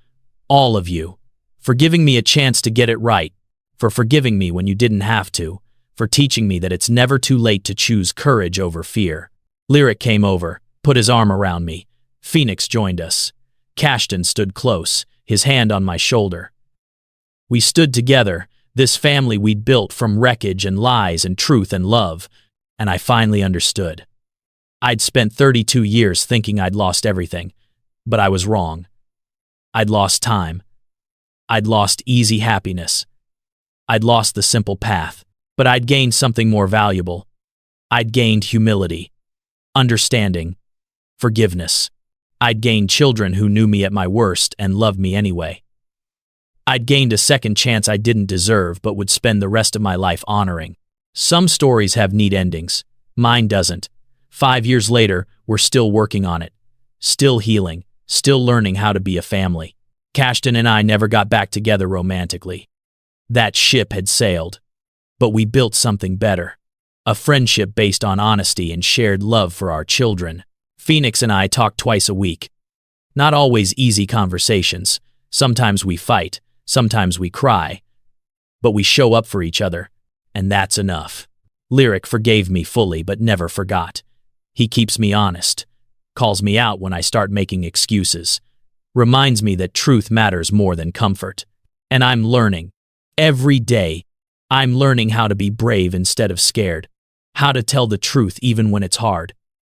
"All of you. For giving me a chance to get it right. For forgiving me when you didn't have to. For teaching me that it's never too late to choose courage over fear." Lyric came over, put his arm around me. Phoenix joined us. Cashton stood close, his hand on my shoulder. We stood together, this family we'd built from wreckage and lies and truth and love, and I finally understood. I'd spent 32 years thinking I'd lost everything, but I was wrong. I'd lost time. I'd lost easy happiness. I'd lost the simple path, but I'd gained something more valuable. I'd gained humility, understanding, forgiveness. I'd gained children who knew me at my worst and loved me anyway. I'd gained a second chance I didn't deserve but would spend the rest of my life honoring. Some stories have neat endings. Mine doesn't. 5 years later, we're still working on it. Still healing. Still learning how to be a family. Cashton and I never got back together romantically. That ship had sailed. But we built something better. A friendship based on honesty and shared love for our children. Phoenix and I talk twice a week. Not always easy conversations. Sometimes we fight. Sometimes we cry. But we show up for each other. And that's enough. Lyric forgave me fully but never forgot. He keeps me honest. Calls me out when I start making excuses. Reminds me that truth matters more than comfort. And I'm learning. Every day, I'm learning how to be brave instead of scared. how to tell the truth even when it's hard,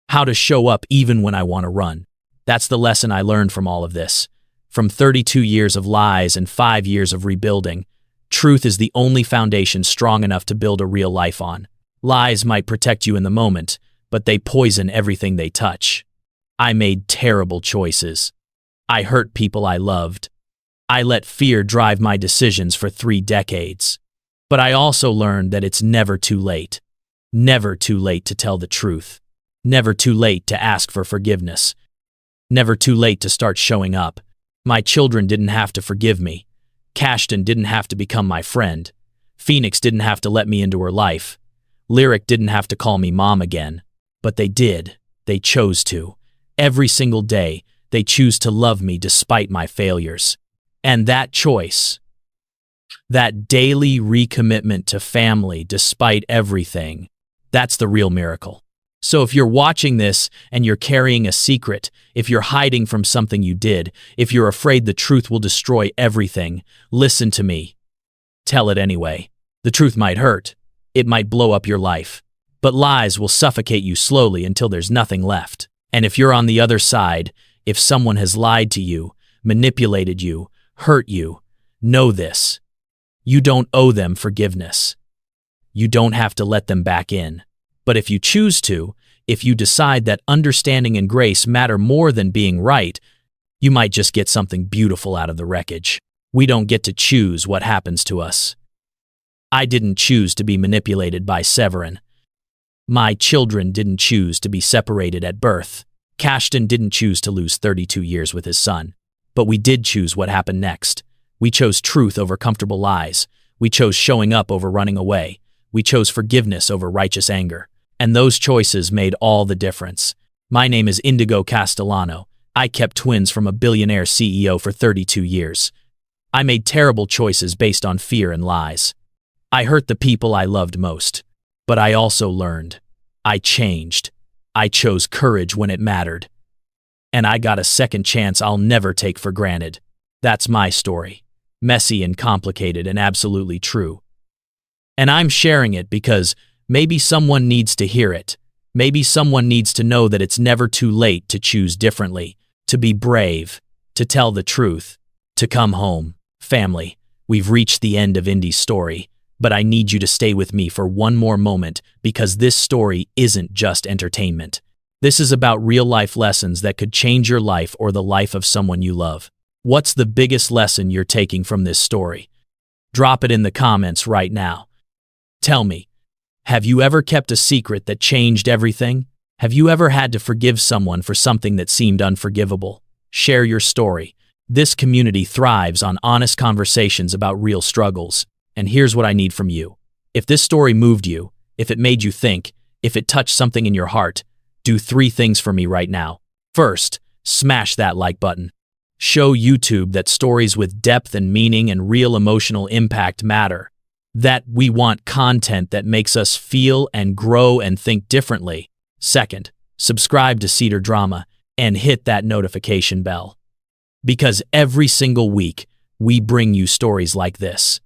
how to show up even when I want to run. That's the lesson I learned from all of this. From 32 years of lies and 5 years of rebuilding, truth is the only foundation strong enough to build a real life on. Lies might protect you in the moment, but they poison everything they touch. I made terrible choices. I hurt people I loved. I let fear drive my decisions for 3 decades. But I also learned that it's never too late. Never too late to tell the truth. Never too late to ask for forgiveness. Never too late to start showing up. My children didn't have to forgive me. Cashton didn't have to become my friend. Phoenix didn't have to let me into her life. Lyric didn't have to call me mom again. But they did. They chose to. Every single day, they choose to love me despite my failures. And that choice, that daily recommitment to family despite everything, that's the real miracle. So if you're watching this and you're carrying a secret, if you're hiding from something you did, if you're afraid the truth will destroy everything, listen to me. Tell it anyway. The truth might hurt. It might blow up your life. But lies will suffocate you slowly until there's nothing left. And if you're on the other side, if someone has lied to you, manipulated you, hurt you, know this. You don't owe them forgiveness. You don't have to let them back in. But if you choose to, if you decide that understanding and grace matter more than being right, you might just get something beautiful out of the wreckage. We don't get to choose what happens to us. I didn't choose to be manipulated by Severin. My children didn't choose to be separated at birth. Cashton didn't choose to lose 32 years with his son. But we did choose what happened next. We chose truth over comfortable lies. We chose showing up over running away. We chose forgiveness over righteous anger. And those choices made all the difference. My name is Indigo Castellano. I kept twins from a billionaire CEO for 32 years. I made terrible choices based on fear and lies. I hurt the people I loved most. But I also learned. I changed. I chose courage when it mattered. And I got a second chance I'll never take for granted. That's my story. Messy and complicated and absolutely true. And I'm sharing it because maybe someone needs to hear it. Maybe someone needs to know that it's never too late to choose differently, to be brave, to tell the truth, to come home. Family, we've reached the end of Indy's story, but I need you to stay with me for one more moment because this story isn't just entertainment. This is about real-life lessons that could change your life or the life of someone you love. What's the biggest lesson you're taking from this story? Drop it in the comments right now. Tell me, have you ever kept a secret that changed everything? Have you ever had to forgive someone for something that seemed unforgivable? Share your story. This community thrives on honest conversations about real struggles. And here's what I need from you. If this story moved you, if it made you think, if it touched something in your heart, do 3 things for me right now. First, smash that like button. Show YouTube that stories with depth and meaning and real emotional impact matter. That we want content that makes us feel and grow and think differently. Second, subscribe to Cedar Drama and hit that notification bell. Because every single week, we bring you stories like this.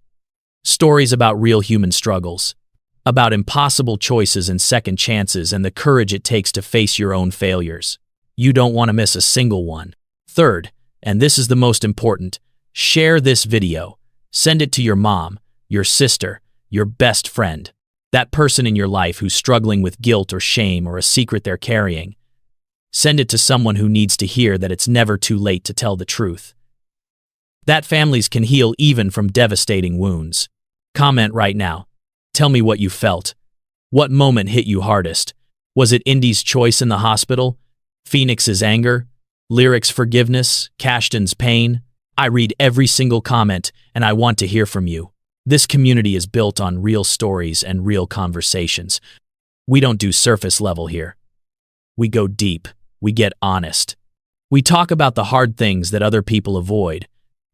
Stories about real human struggles, about impossible choices and second chances and the courage it takes to face your own failures. You don't want to miss a single one. Third, and this is the most important, share this video. Send it to your mom, your sister, your best friend, that person in your life who's struggling with guilt or shame or a secret they're carrying. Send it to someone who needs to hear that it's never too late to tell the truth. That families can heal even from devastating wounds. Comment right now. Tell me what you felt. What moment hit you hardest? Was it Indy's choice in the hospital? Phoenix's anger? Lyric's forgiveness? Cashton's pain? I read every single comment and I want to hear from you. This community is built on real stories and real conversations. We don't do surface level here. We go deep. We get honest. We talk about the hard things that other people avoid,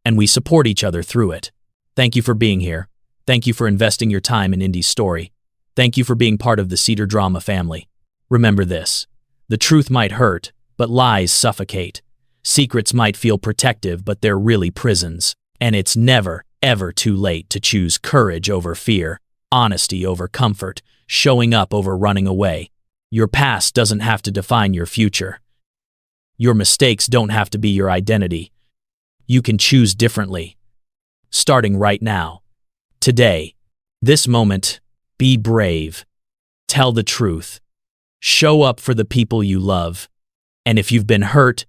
and we support each other through it. Thank you for being here. Thank you for investing your time in Indy's story. Thank you for being part of the Cedar Drama family. Remember this. The truth might hurt, but lies suffocate. Secrets might feel protective, but they're really prisons. And it's never, ever too late to choose courage over fear, honesty over comfort, showing up over running away. Your past doesn't have to define your future. Your mistakes don't have to be your identity. You can choose differently. Starting right now. Today. This moment. Be brave. Tell the truth. Show up for the people you love. And if you've been hurt,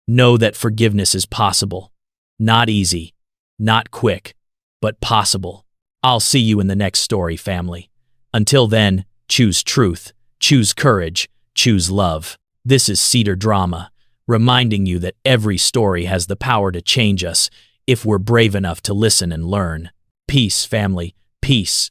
know that forgiveness is possible. Not easy, not quick, but possible. I'll see you in the next story, family. Until then, choose truth, choose courage, choose love. This is Cedar Drama, reminding you that every story has the power to change us if we're brave enough to listen and learn. Peace, family, peace.